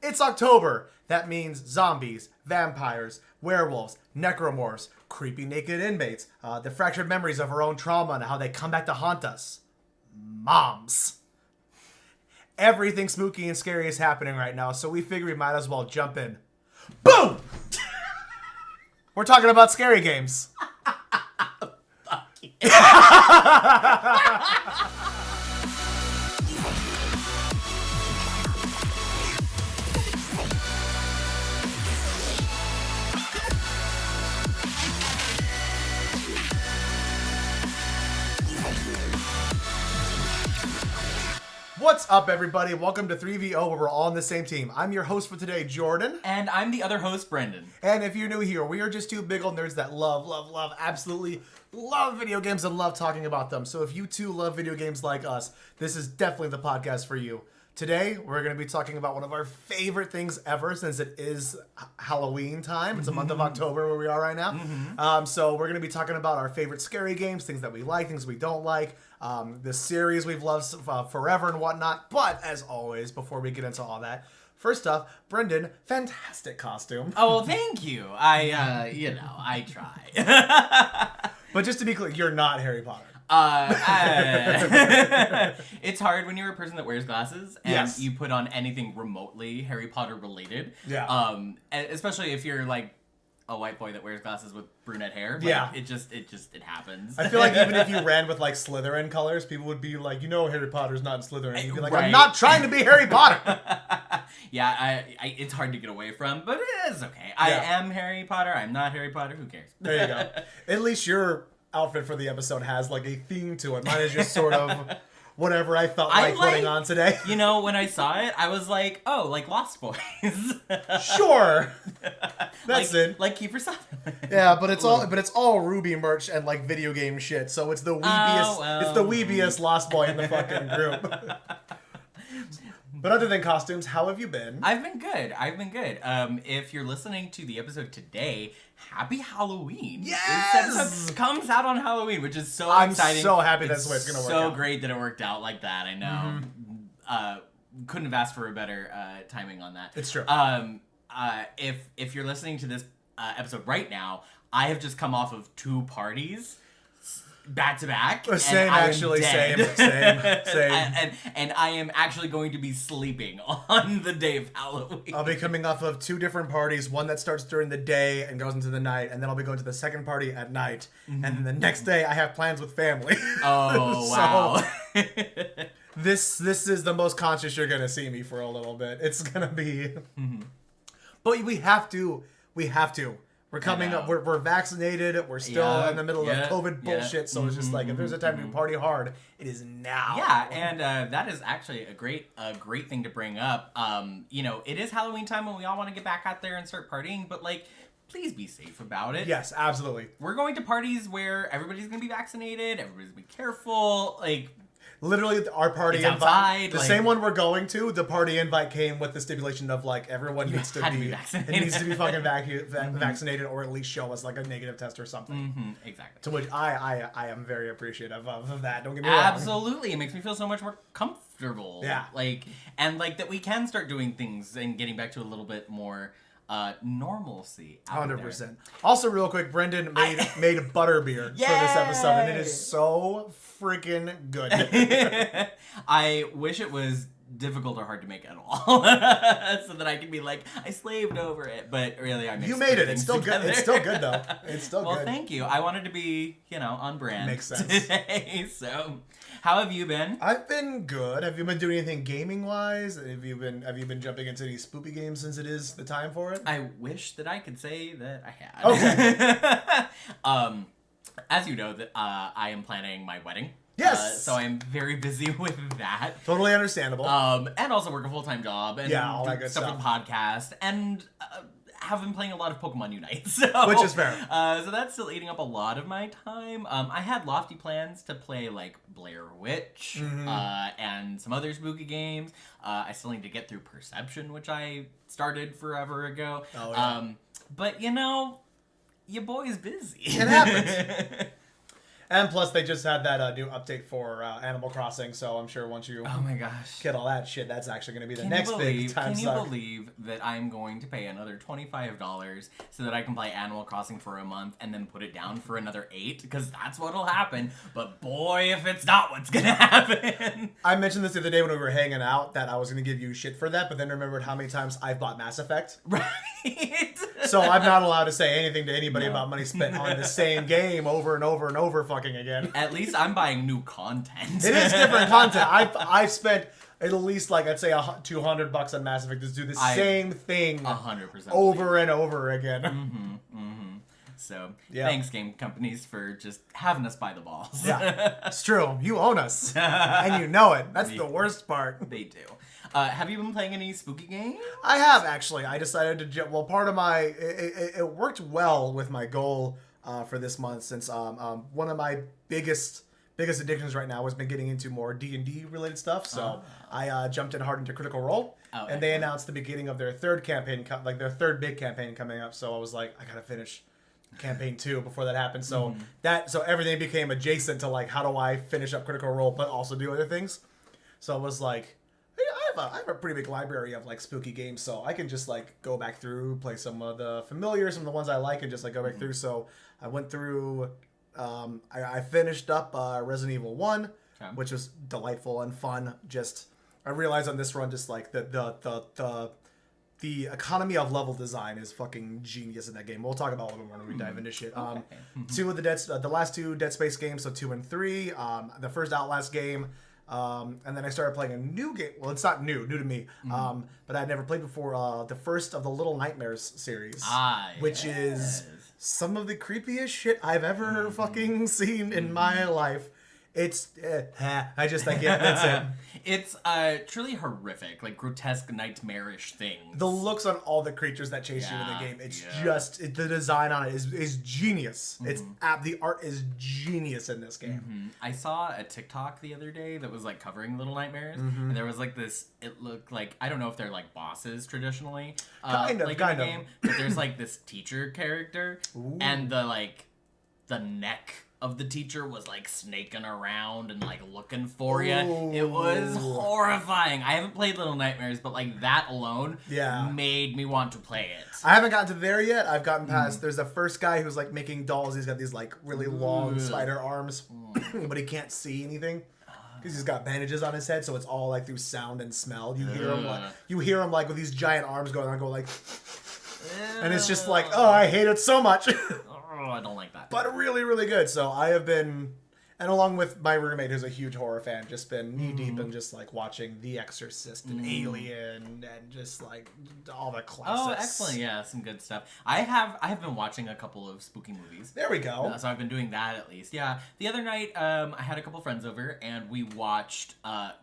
It's October. That means zombies, vampires, werewolves, necromorphs, creepy naked inmates, the fractured memories of our own trauma and how they come back to haunt us. Moms. Everything spooky and scary is happening right now, so we figure we might as well jump in. Boom! We're talking about scary games. Fuck yeah. What's up, everybody? Welcome to 3VO, where we're all on the same team. I'm your host for today, Jordan. And I'm the other host, Brendan. And if you're new here, we are just two big old nerds that love, absolutely love video games and love talking about them. So if you too love video games like us, this is definitely the podcast for you. Today, we're going to be talking about one of our favorite things ever, since it is Halloween time. It's a month of October where we are right now. So we're going to be talking about our favorite scary games, things that we like, things we don't like, the series we've loved forever and whatnot. But as always, before we get into all that, first off, Brendan, fantastic costume. Oh, well, thank you. I try. But just to be clear, you're not Harry Potter. It's hard when you're a person that wears glasses and Yes. you put on anything remotely Harry Potter related. Yeah. And especially if you're like a white boy that wears glasses with brunette hair. Like, Yeah. it happens. I feel like even if you ran with like Slytherin colors, people would be like, Harry Potter's not in Slytherin. And you'd be like, Right. I'm not trying to be Harry Potter. Yeah, it's hard to get away from, but it is okay. I Yeah. am Harry Potter. I'm not Harry Potter. Who cares? There you go. At least your outfit for the episode has like a theme to it. Mine is just sort of whatever I felt like putting on today. You know, when I saw it, I was like, oh, like Lost Boys. Sure. That's it. Like Kiefer Sutherland. Yeah, but it's all Ruby merch and like video game shit. So it's the weebiest it's the weebiest Lost Boy in the fucking group. But other than costumes, how have you been? I've been good. If you're listening to the episode today, happy Halloween. Yes! This episode comes out on Halloween, which is so I'm exciting. so happy that's the way it's going to work out. So great that it worked out like that, I know. Couldn't have asked for a better timing on that. It's true. If you're listening to this episode right now, I have just come off of 2 parties back to back. Same. And I am actually going to be sleeping on the day of Halloween. I'll be coming off of 2 different parties, one that starts during the day and goes into the night, and then I'll be going to the second party at night. And then the next day I have plans with family. Oh, wow. This is the most conscious you're going to see me for a little bit. It's going to be... But we have to. We're coming up. We're vaccinated. We're still in the middle of COVID bullshit. So it's just like, if there's a time to party hard, it is now. Yeah, and that is actually a great thing to bring up. It is Halloween time and we all want to get back out there and start partying, but like, please be safe about it. Yes, absolutely. We're going to parties where everybody's going to be vaccinated, everybody's going to be careful, like... Literally, our party it's invite, outside, the same one we're going to, the party invite came with the stipulation of like everyone needs to be vaccinated. It needs to be fucking vaccinated, or at least show us like a negative test or something. Exactly. To which I am very appreciative of that. Don't get me wrong. Absolutely, it makes me feel so much more comfortable. Yeah. And that we can start doing things and getting back to a little bit more normalcy. 100%. Also, real quick, Brendan made butterbeer for this episode, and it is so freaking good. I wish it was difficult or hard to make at all, so that I can be like, I slaved over it. But really, I mixed You made it. things It's still together. good. It's still good though. It's still good. Well, thank you. I wanted to be, on brand. Makes sense. Today. So, how have you been? I've been good. Have you been doing anything gaming wise? Have you been jumping into any spoopy games since it is the time for it? I wish that I could say that I had. Okay. As you know, that I am planning my wedding. Yes. So I'm very busy with that. Totally understandable. And also work a full-time job and all that good stuff stuff. with the podcast and have been playing a lot of Pokemon Unite. Which is fair. So that's still eating up a lot of my time. I had lofty plans to play like Blair Witch and some other spooky games. I still need to get through Perception, which I started forever ago. Oh, yeah. But your boy's busy. It happens. And plus, they just had that new update for Animal Crossing, so I'm sure once you Oh my gosh. get all that shit, that's actually going to be the next big time suck. Can you believe that I'm going to pay another $25 so that I can play Animal Crossing for a month and then put it down for another 8? Because that's what'll happen. But boy, if it's not what's going to happen. I mentioned this the other day when we were hanging out that I was going to give you shit for that, but then remembered how many times I've bought Mass Effect. Right. So I'm not allowed to say anything to anybody about money spent on the same game over and over and over fucking again. At least I'm buying new content. It is different content. I've spent at least like I'd say $200 on Mass Effect to do the same thing 100% over and over again. So thanks, game companies, for just having us by the balls. Yeah, it's true. You own us, and you know it. That's the worst part. They do. Have you been playing any spooky games? I have, actually. I decided to... Well, part of my... It worked well with my goal for this month, since one of my biggest addictions right now has been getting into more D&D related stuff. So I jumped in hard into Critical Role, and they announced the beginning of their third campaign, like their third big campaign coming up. So I was like, I gotta finish campaign 2 before that happens. So so everything became adjacent to like, how do I finish up Critical Role but also do other things? So I was like, I have a pretty big library of like spooky games, so I can just like go back through, play some of the familiar, some of the ones I like, and just like go back through. So I went through, I finished up Resident Evil 1, which was delightful and fun. Just I realized on this run, just like the economy of level design is fucking genius in that game. We'll talk about a little more when we dive into shit. Two of the last two Dead Space games, so 2 and 3. The first Outlast game. And then I started playing a new game. Well, it's not new to me. But I'd never played before. The first of the Little Nightmares series, which is some of the creepiest shit I've ever fucking seen in my life. It's I can't. That's it. It's truly horrific, like grotesque, nightmarish things. The looks on all the creatures that chase you in the game, it's just the design on it is genius. It's the art is genius in this game. I saw a TikTok the other day that was like covering Little Nightmares, and there was like this. It looked like, I don't know if they're like bosses traditionally, kind of in the game, but there's like this teacher character, and the neck of the teacher was like snaking around and like looking for you. It was horrifying. I haven't played Little Nightmares, but like that alone made me want to play it. I haven't gotten to there yet. I've gotten past, there's a first guy who's like making dolls. He's got these like really long spider arms, but he can't see anything because he's got bandages on his head, so it's all like through sound and smell. You hear him like with these giant arms going on, go like, and it's just like, oh, I hate it so much. I don't like that. But really, really good. So I have been, and along with my roommate who's a huge horror fan, just been knee deep in just like watching The Exorcist and Alien and just like all the classics. Oh, excellent. Yeah, some good stuff. I have been watching a couple of spooky movies. There we go. So I've been doing that at least. Yeah. The other night, I had a couple friends over and we watched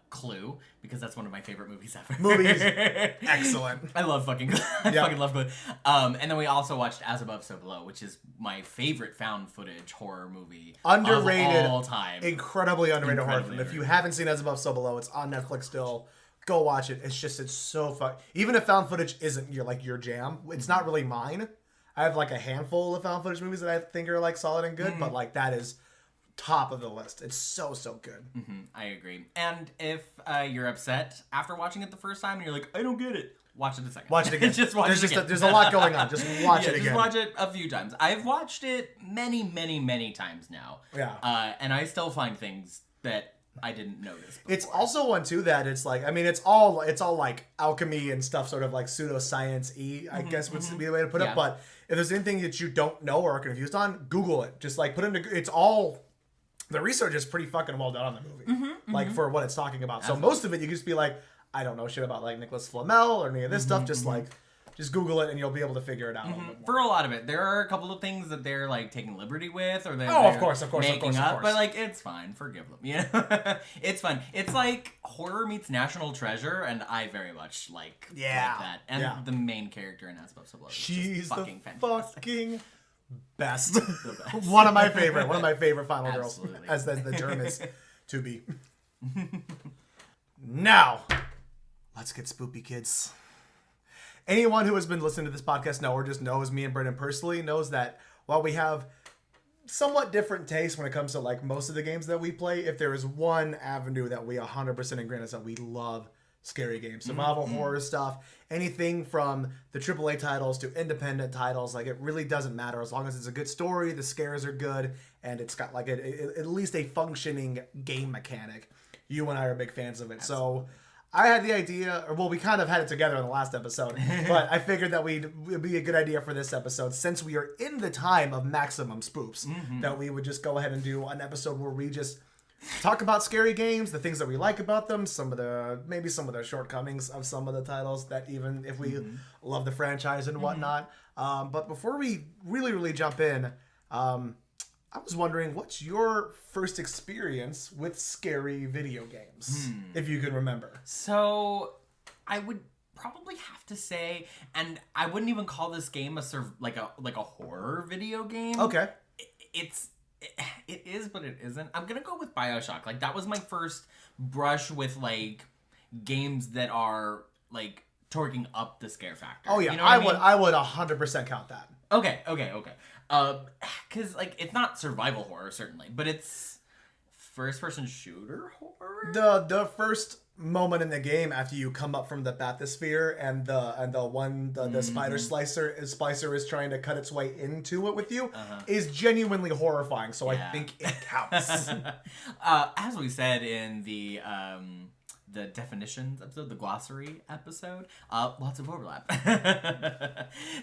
Clue, because that's one of my favorite movies ever. Movies. Excellent. I love fucking Clue. I fucking love Clue. And then we also watched As Above, So Below, which is my favorite found footage horror movie underrated of all time. Incredibly underrated horror film. If you haven't seen As Above, So Below, it's on Netflix still. Go watch it. It's so fun. Even if found footage isn't your jam, it's not really mine. I have like a handful of found footage movies that I think are like solid and good, but like that is top of the list. It's so good. I agree. And if you're upset after watching it the first time and you're like, I don't get it, watch it the second. Watch it again. Just watch it again. There's a lot going on. Just watch it again. Just watch it a few times. I've watched it many times now. Yeah. And I still find things that I didn't notice before. It's also one too that it's like, I mean, it's all like alchemy and stuff, sort of like pseudoscience-y, I guess would be the way to put it. But if there's anything that you don't know or are confused on, Google it. Just like put into, it's all, the research is pretty fucking well done on the movie. Like for what it's talking about. So most of it you can just be like, I don't know shit about like Nicholas Flamel or any of this stuff. Just like, just Google it and you'll be able to figure it out a little bit more. For a lot of it, there are a couple of things that they're like taking liberty with, or they're of course, making up. But like, it's fine. Forgive them. You know, it's fun. It's like horror meets National Treasure, and I very much like that. And the main character in As Above, So Below. She's fucking the fantastic. fucking best. One of my favorite final girls, as the term is to be. Now, let's get spoopy, kids. Anyone who has been listening to this podcast or just knows me and Brendan personally knows that while we have somewhat different taste when it comes to like most of the games that we play. If there is one avenue that we 100% agree on, is that we love scary games, survival horror stuff, anything from the AAA titles to independent titles. Like, it really doesn't matter as long as it's a good story, the scares are good, and it's got like at least a functioning game mechanic. You and I are big fans of it. So I had the idea, or well, we kind of had it together in the last episode, but I figured that it'd be a good idea for this episode, since we are in the time of maximum spoops, that we would just go ahead and do an episode where we just talk about scary games, the things that we like about them, maybe some of the shortcomings of some of the titles, that even if we love the franchise and whatnot. But before we really jump in, I was wondering, what's your first experience with scary video games, if you can remember? So, I would probably have to say, and I wouldn't even call this game like a horror video game. Okay. It is, but it isn't. I'm gonna go with Bioshock. Like, that was my first brush with like games that are like torquing up the scare factor. Oh yeah, you know what I would 100% count that. Okay. Because like, it's not survival horror certainly, but it's first-person shooter horror. The first moment in the game after you come up from the bathysphere and the spider splicer is trying to cut its way into it with you is genuinely horrifying. So yeah. I think it counts. As we said in the definitions episode, the glossary episode, lots of overlap.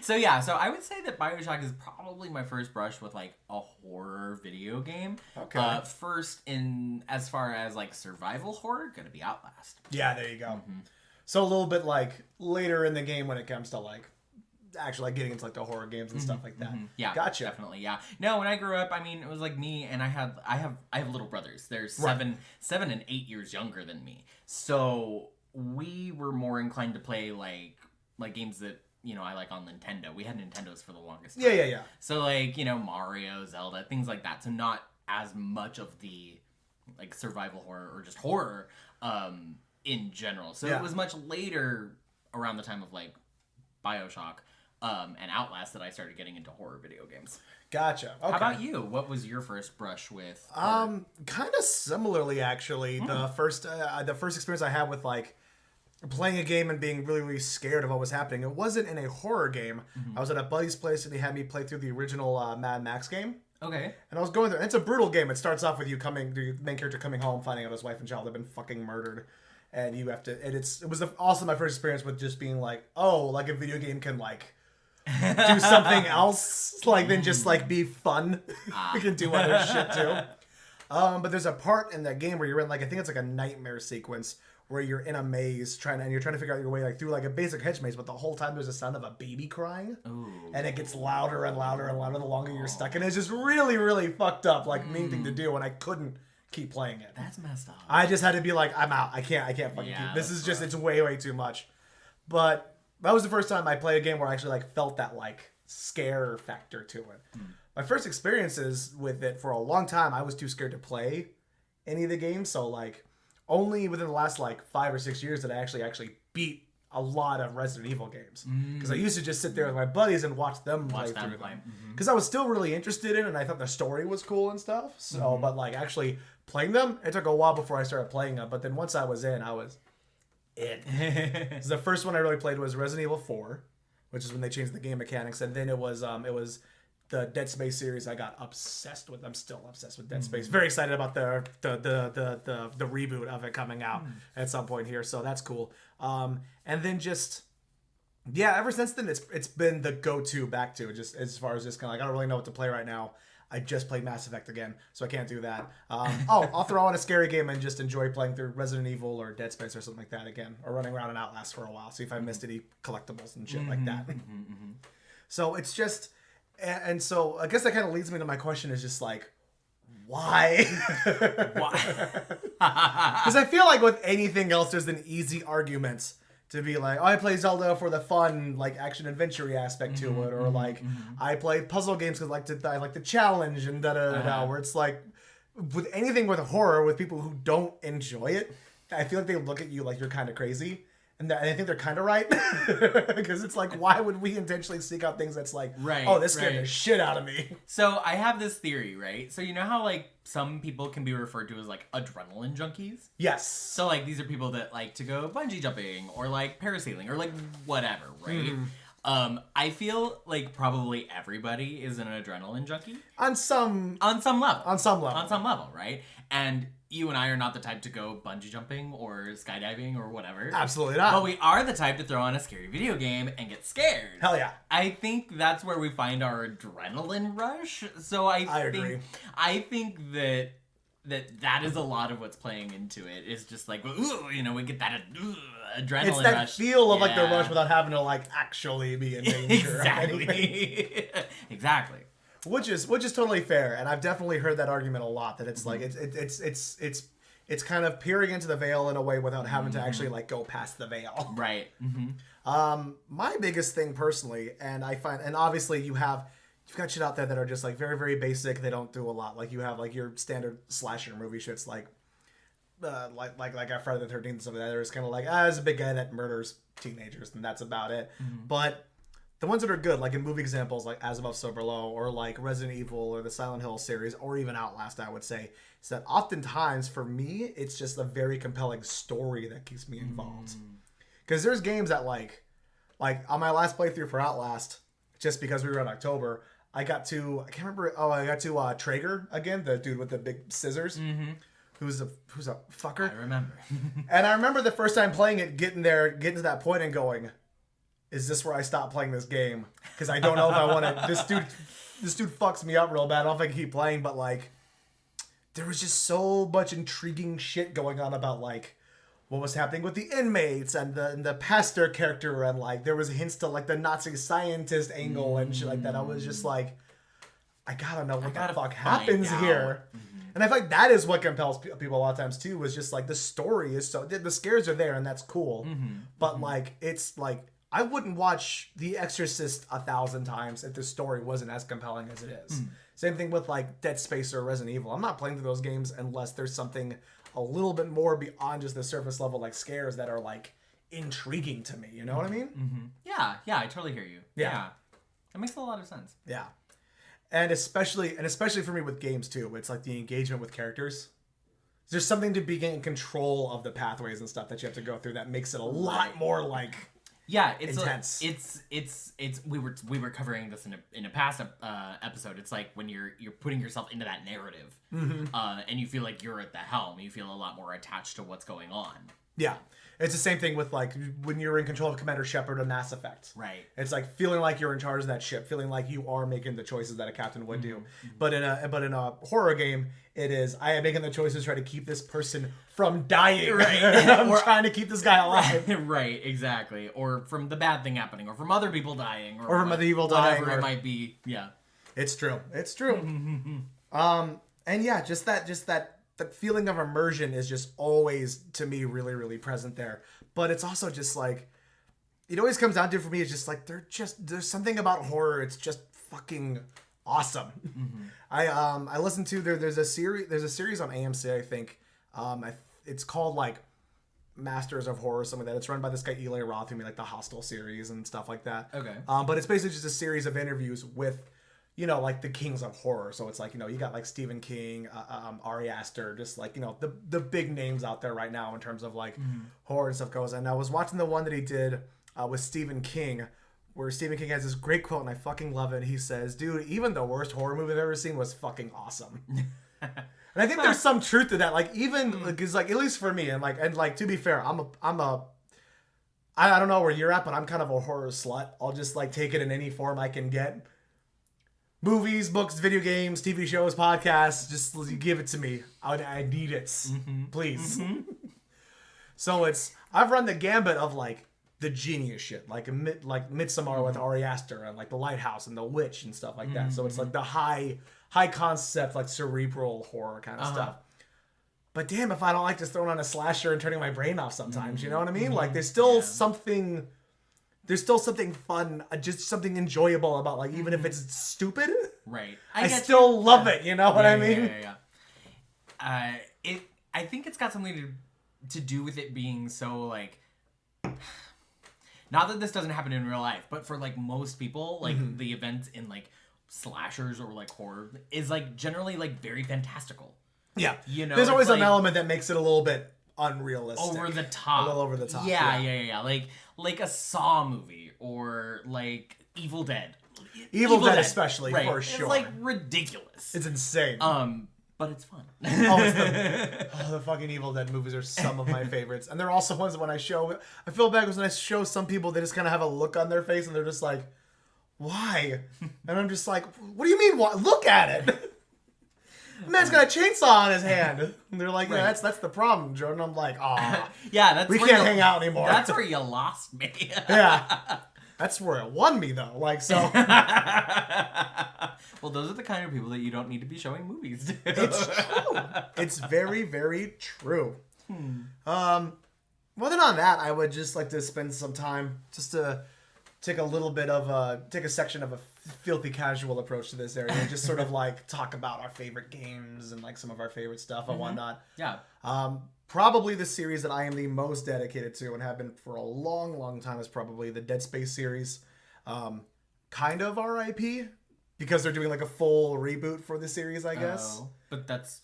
So I would say that Bioshock is probably my first brush with like a horror video game. Okay. First, in as far as like survival horror, gonna be Outlast. Yeah, there you go. So a little bit like later in the game when it comes to like actually like getting into like the horror games and stuff like that. Yeah, gotcha. Definitely. Yeah. No, when I grew up, I mean, it was like me, and I have little brothers. They're 7 and 8 years younger than me. So we were more inclined to play like games that, you know, I like on Nintendo. We had Nintendos for the longest time. Yeah. So like, you know, Mario, Zelda, things like that. So not as much of the like survival horror or just horror in general. So it was much later, around the time of like Bioshock and Outlast, that I started getting into horror video games. Gotcha. Okay. How about you? What was your first brush with horror? Kind of similarly, actually. The first experience I had with like playing a game and being really scared of what was happening, it wasn't in a horror game. I was at a buddy's place and he had me play through the original Mad Max game. Okay. And I was going there. It's a brutal game. It starts off with the main character coming home, finding out his wife and child have been fucking murdered. And you have to, and it was also my first experience with just being like, oh, like a video game can like do something else, like than just like be fun. You can do other shit too. But there's a part in that game where you're in like, I think it's like a nightmare sequence where you're in a maze you're trying to figure out your way like through like a basic hedge maze, but the whole time there's a sound of a baby crying. Ooh. And it gets louder and louder and louder the longer you're stuck, and it's just really fucked up, like mean thing to do, and I couldn't keep playing it. That's messed up. I just had to be like, I'm out. I can't fucking keep. This is just, it's way too much. But that was the first time I played a game where I actually like felt that like scare factor to it. My first experiences with it for a long time, I was too scared to play any of the games. So like only within the last like 5 or 6 years that I actually beat a lot of Resident Evil games. Because I used to just sit there with my buddies and watch them play through them. Because I was still really interested in it and I thought the story was cool and stuff. So, but like actually playing them, it took a while before I started playing them. But then once I was in, I was in. So the first one I really played was Resident Evil 4, which is when they changed the game mechanics. And then it was the Dead Space series I got obsessed with. I'm still obsessed with Dead Space. Very excited about the reboot of it coming out at some point here. So that's cool. And then just, ever since then it's been the go-to back to, just as far as just kind of like, I don't really know what to play right now. I just played Mass Effect again, so I can't do that. I'll throw on a scary game and just enjoy playing through Resident Evil or Dead Space or something like that again, or running around in Outlast for a while, see if I missed any collectibles and shit like that. So it's just, and so I guess that kind of leads me to my question is just like, why? Why? Because I feel like with anything else, there's an easy argument to be like, oh, I play Zelda for the fun, like action adventure aspect to it, or like I play puzzle games because I like the challenge and where it's like with anything with horror, with people who don't enjoy it, I feel like they look at you like you're kind of crazy. And I think they're kind of right. Because it's like, why would we intentionally seek out things that's like, oh, this scared the shit out of me? So I have this theory, right? So you know how like some people can be referred to as like adrenaline junkies? Yes. So like these are people that like to go bungee jumping or like parasailing or like whatever, right? I feel like probably everybody is an adrenaline junkie. On some level, right? And you and I are not the type to go bungee jumping or skydiving or whatever. Absolutely not. But we are the type to throw on a scary video game and get scared. Hell yeah. I think that's where we find our adrenaline rush. So I agree. I think that is a lot of what's playing into it. Is just like, ooh, you know, we get that adrenaline rush. It's that feel of like the rush without having to like actually be in danger. Exactly. Exactly. Which is totally fair, and I've definitely heard that argument a lot. That it's like it's kind of peering into the veil in a way without having to actually like go past the veil. Right. My biggest thing personally, and I find, and obviously you've got shit out there that are just like very very basic. They don't do a lot. Like you have like your standard slasher movie shits like a Friday the 13th and stuff like that. There's kind of like there's a big guy that murders teenagers, and that's about it. But the ones that are good, like in movie examples like As Above So Below, or like Resident Evil, or the Silent Hill series, or even Outlast, I would say, is that oftentimes for me, it's just a very compelling story that keeps me involved. Because there's games that like on my last playthrough for Outlast, just because we were in October, I got to Traeger again, the dude with the big scissors. Who's a fucker. I remember. And I remember the first time playing it, getting to that point and going, is this where I stop playing this game? Because I don't know if I want to. This dude fucks me up real bad. I don't know if I can keep playing, but like, there was just so much intriguing shit going on about like what was happening with the inmates and the pastor character, and like there was hints to like the Nazi scientist angle and shit like that. I was just like, I gotta know what the fuck happens here. And I feel like that is what compels people a lot of times too. Is just like the story is so the scares are there and that's cool, but like it's like. I wouldn't watch The Exorcist 1,000 times if the story wasn't as compelling as it is. Same thing with like Dead Space or Resident Evil. I'm not playing through those games unless there's something a little bit more beyond just the surface level like scares that are like intriguing to me. You know what I mean? Yeah, I totally hear you. Yeah. That makes a lot of sense. Yeah. And especially for me with games too, it's like the engagement with characters. There's something to being in control of the pathways and stuff that you have to go through that makes it a lot more like... Yeah, it's intense. It's we were covering this in a past episode. It's like when you're putting yourself into that narrative, and you feel like you're at the helm. You feel a lot more attached to what's going on. Yeah, it's the same thing with like when you're in control of Commander Shepard in Mass Effect. Right. It's like feeling like you're in charge of that ship, feeling like you are making the choices that a captain would do. But in a horror game, it is I am making the choices to try to keep this person from dying. Right. I'm trying to keep this guy alive. Right. Exactly. Or from the bad thing happening, or from other people dying, or from other people dying, whatever it might be. Yeah. It's true. And yeah, just that feeling of immersion is just always to me really really present there. But it's also just like it always comes down to for me. It's just like there's something about horror. It's just fucking awesome. I listened to there's a series on AMC, I think. It's called like Masters of Horror or something like that. It's run by this guy Eli Roth who made like the Hostel series and stuff like that. Okay. But it's basically just a series of interviews with like the kings of horror. So it's like, you got like Stephen King, Ari Aster, just like, the big names out there right now in terms of like horror and stuff goes. And I was watching the one that he did with Stephen King, where Stephen King has this great quote, and I fucking love it. He says, dude, even the worst horror movie I've ever seen was fucking awesome. And I think there's some truth to that. Like, even, because like, at least for me, and like, to be fair, I don't know where you're at, but I'm kind of a horror slut. I'll just like take it in any form I can get. Movies, books, video games, TV shows, podcasts, just give it to me. I need it. Please. So I've run the gambit of like the genius shit, like Midsommar with Ari Aster and like The Lighthouse and The Witch and stuff like that. So it's like the high concept, like cerebral horror kind of stuff. But damn, if I don't like just throwing on a slasher and turning my brain off sometimes, you know what I mean? Like there's still something fun, just something enjoyable about like, even if it's stupid, right? I still love it. You know what I mean? I think it's got something to do with it being so like Not that this doesn't happen in real life, but for like most people, like the events in like slashers or like horror is like generally like very fantastical. Yeah. You know, there's always like, an element that makes it a little bit unrealistic. over the top. A little over the top. Yeah. Like a Saw movie or like Evil Dead. Evil Dead especially, right. for sure. It's like ridiculous. It's insane. But it's fun. The fucking Evil Dead movies are some of my favorites. And they're also ones when I feel bad because when I show some people, they just kind of have a look on their face and they're just like, why? And I'm just like, what do you mean, why? Look at it. The man's got a chainsaw on his hand. And they're like, yeah, that's the problem, Jordan. I'm like, yeah, we can't hang out anymore. That's where you lost me. Yeah. That's where it won me, though. Like, so. Well, those are the kind of people that you don't need to be showing movies to. It's true. It's very, very true. More than on that, I would just like to spend some time just to take a section of a filthy casual approach to this area and just sort of like talk about our favorite games and like some of our favorite stuff and whatnot. Yeah. Probably the series that I am the most dedicated to and have been for a long, long time is probably the Dead Space series. Kind of RIP because they're doing like a full reboot for the series, I guess. But that's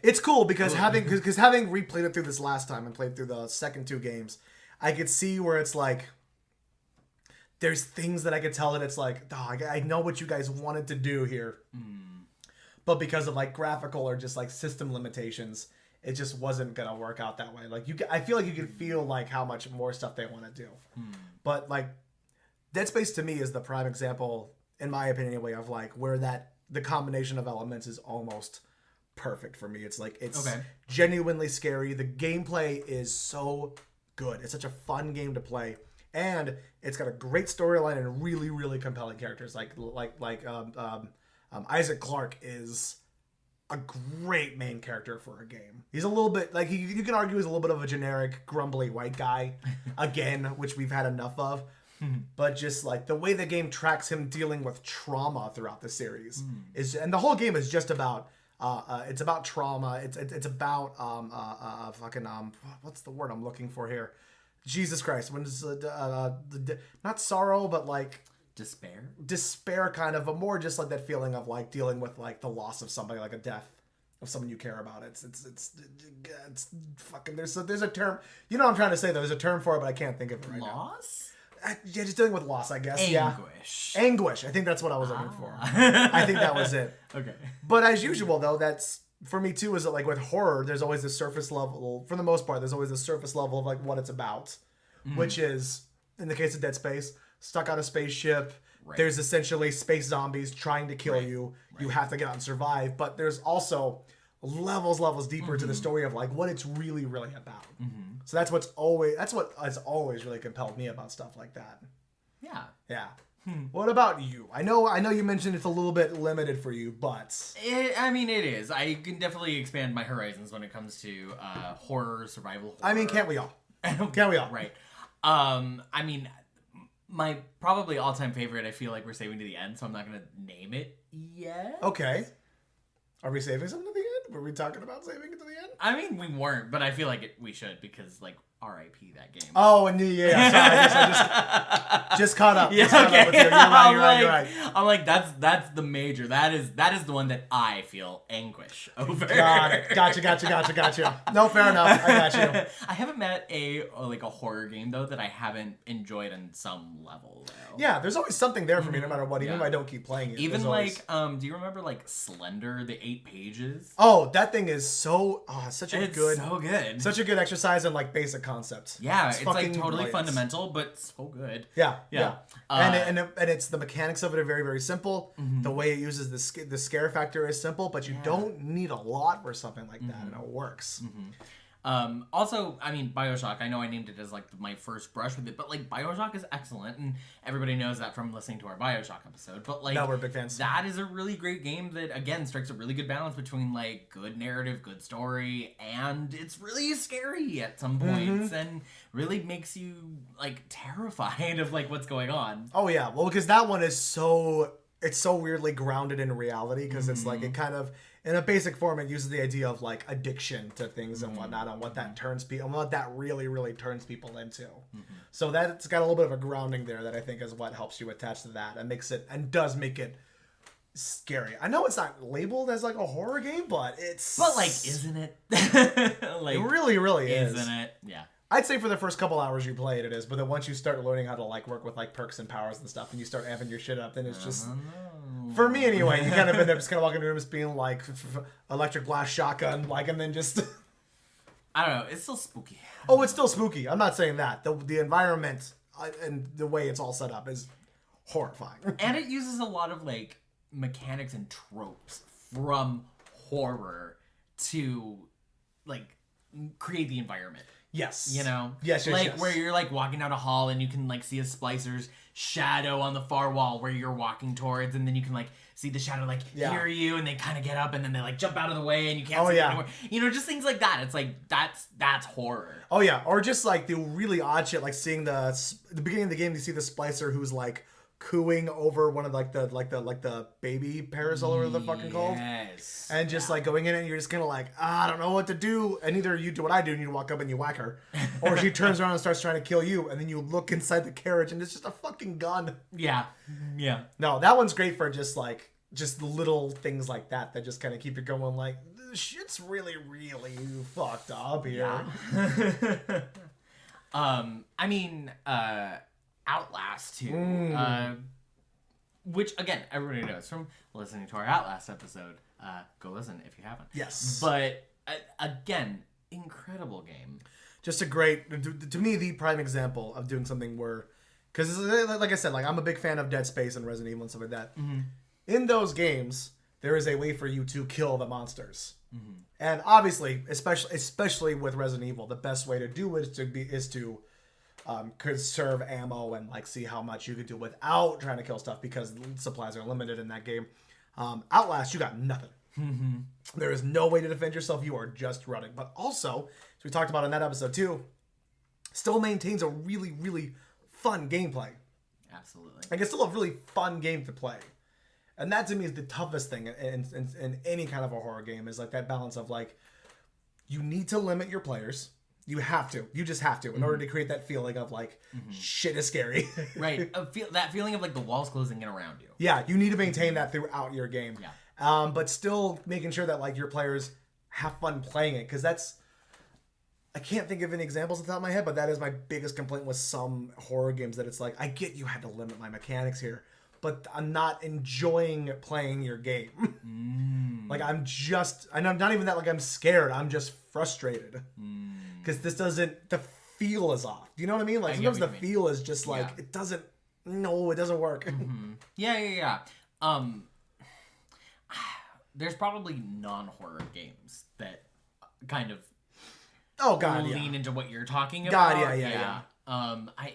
it's cool because having replayed it through this last time and played through the second two games, I could see where it's like there's things that I could tell that it's like, I know what you guys wanted to do here. But because of like graphical or just like system limitations, it just wasn't gonna work out that way. Like I feel like you could feel like how much more stuff they want to do. But like Dead Space to me is the prime example, in my opinion anyway, of like where the combination of elements is almost perfect for me. It's like it's genuinely scary. The gameplay is so good. It's such a fun game to play. And it's got a great storyline and really, really compelling characters. Isaac Clarke is a great main character for a game. He's a little bit like you can argue he's a little bit of a generic, grumbly white guy, again, which we've had enough of. But just like the way the game tracks him dealing with trauma throughout the series and the whole game is just about it's about trauma. It's about what's the word I'm looking for here? Jesus Christ, when is not sorrow, but like despair kind of, but more just like that feeling of like dealing with like the loss of somebody, like a death of someone you care about. It's fucking there's a term, you know what I'm trying to say though. There's a term for it, but I can't think of it right now. Loss? Yeah, just dealing with loss, I guess. Anguish. Yeah. Anguish. I think that's what I was looking for. I think that was it. Okay. But as usual though, that's for me too, is that like with horror, there's always the surface level, for the most part, there's always the surface level of like what it's about, which is, in the case of Dead Space, stuck on a spaceship. Right. There's essentially space zombies trying to kill you. Right. You have to get out and survive. But there's also levels deeper to the story of like what it's really, really about. So that's what has always really compelled me about stuff like that. Yeah. Yeah. What about you? I know you mentioned it's a little bit limited for you, but it is. I can definitely expand my horizons when it comes to horror, survival horror. I mean, can't we all? Can't we all? Right. My probably all-time favorite, I feel like we're saving to the end, so I'm not going to name it yet. Okay. Are we saving something to the end? Were we talking about saving it to the end? I mean, we weren't, but I feel like we should because, like, R.I.P. that game. Oh, and yeah. Sorry, I just caught up. Yeah, caught up with you. You're right. I'm like, that's the major. That is the one that I feel anguish over. Got it. Gotcha. No, fair enough. I got you. I haven't met a horror game though that I haven't enjoyed on some level though. Yeah, there's always something there for me no matter what, even if I don't keep playing it. Even like, do you remember like Slender, the 8 pages? Oh, that thing is so such a good exercise in like basic concepts. Yeah, it's like totally fundamental, but so good. Yeah. And it's the mechanics of it are very, very simple. The way it uses the scare factor is simple, but you don't need a lot for something like that, and it works. Also, I mean, Bioshock, I know I named it as like my first brush with it, but like Bioshock is excellent, and everybody knows that from listening to our Bioshock episode, but like, no, we're big fans. That is a really great game that, again, strikes a really good balance between like good narrative, good story, and it's really scary at some points, and really makes you like terrified of like what's going on. Oh yeah, well, because that one is it's so weirdly grounded in reality, because it's like in a basic form, it uses the idea of like addiction to things and whatnot, and what that turns people, and what that really turns people into. So that's got a little bit of a grounding there that I think is what helps you attach to that and makes it, and does make it scary. I know it's not labeled as like a horror game, but like, isn't it? Like, it really is. Isn't it? Yeah. I'd say for the first couple hours you play it is, but then once you start learning how to like work with like perks and powers and stuff, and you start amping your shit up, then it's just, for me anyway, you kind of end up just kind of walking into rooms being like electric blast shotgun, like, and then just. I don't know. It's still spooky. Oh, it's still spooky. I'm not saying that. The environment and the way it's all set up is horrifying. And it uses a lot of like mechanics and tropes from horror to like create the environment. Yes. You know? Yes. Like where you're like walking down a hall and you can like see a splicer's shadow on the far wall where you're walking towards, and then you can like see the shadow like hear you, and they kind of get up and then they like jump out of the way and you can't see it anymore. You know, just things like that. It's like that's horror. Oh yeah, or just like the really odd shit, like seeing the beginning of the game, you see the splicer who's like cooing over one of like the baby parasol or whatever they're fucking called. Yes. And just like going in and you're just kind of like, I don't know what to do. And either you do what I do and you walk up and you whack her, or she turns around and starts trying to kill you, and then you look inside the carriage and it's just a fucking gun. Yeah. Yeah. No, that one's great for just little things like that just kind of keep you going like, this shit's really fucked up here. Yeah. I mean, Outlast too, which again everybody knows from listening to our Outlast episode. Go listen if you haven't. Yes, but again, incredible game. Just a great, to me, the prime example of doing something where, because like I said, like I'm a big fan of Dead Space and Resident Evil and stuff like that. In those games, there is a way for you to kill the monsters, and obviously, especially with Resident Evil, the best way to do it is to conserve ammo and like see how much you could do without trying to kill stuff, because supplies are limited in that game. Outlast, you got nothing. There is no way to defend yourself. You are just running. But also, as we talked about in that episode too, still maintains a really fun gameplay. Absolutely. Like it's still a really fun game to play. And that to me is the toughest thing in any kind of a horror game, is like that balance of like, you need to limit your players. You have to. You just have to in order to create that feeling of like, shit is scary. Right. That feeling of like the walls closing in around you. Yeah, you need to maintain that throughout your game. Yeah. But still making sure that like your players have fun playing it, because that's, I can't think of any examples off the top of my head, but that is my biggest complaint with some horror games, that it's like, I get you had to limit my mechanics here, but I'm not enjoying playing your game. Like I'm not even that like I'm scared. I'm just frustrated. Because this doesn't, the feel is off. Do you know what I mean? Like sometimes the feel is just like, it doesn't work. Yeah. There's probably non-horror games that kind of lean into what you're talking about.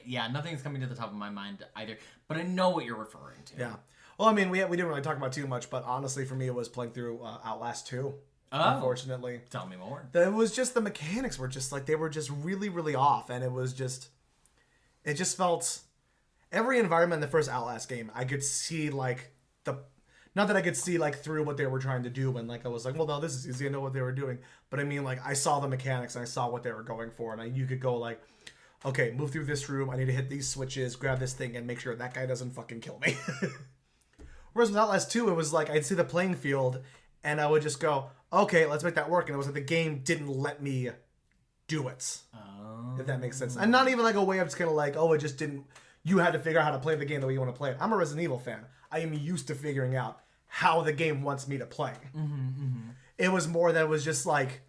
Yeah. Nothing's coming to the top of my mind either, but I know what you're referring to. Yeah. Well, I mean, we didn't really talk about too much, but honestly, for me, it was playing through Outlast 2. Unfortunately. Tell me more. It was just the mechanics were just like, they were just really off, and it just felt, every environment in the first Outlast game, I could see like not that I could see like through what they were trying to do, and like I was like, well, no, this is easy, I know what they were doing, but I mean, like I saw the mechanics and I saw what they were going for, and you could go like, okay, move through this room, I need to hit these switches, grab this thing, and make sure that guy doesn't fucking kill me. Whereas with Outlast 2, it was like I'd see the playing field and I would just go, okay, let's make that work. And it was like the game didn't let me do it. Oh. If that makes sense. And not even like a way of just kind of like, oh, it just didn't, you had to figure out how to play the game the way you want to play it. I'm a Resident Evil fan. I am used to figuring out how the game wants me to play. It was more that it was just like,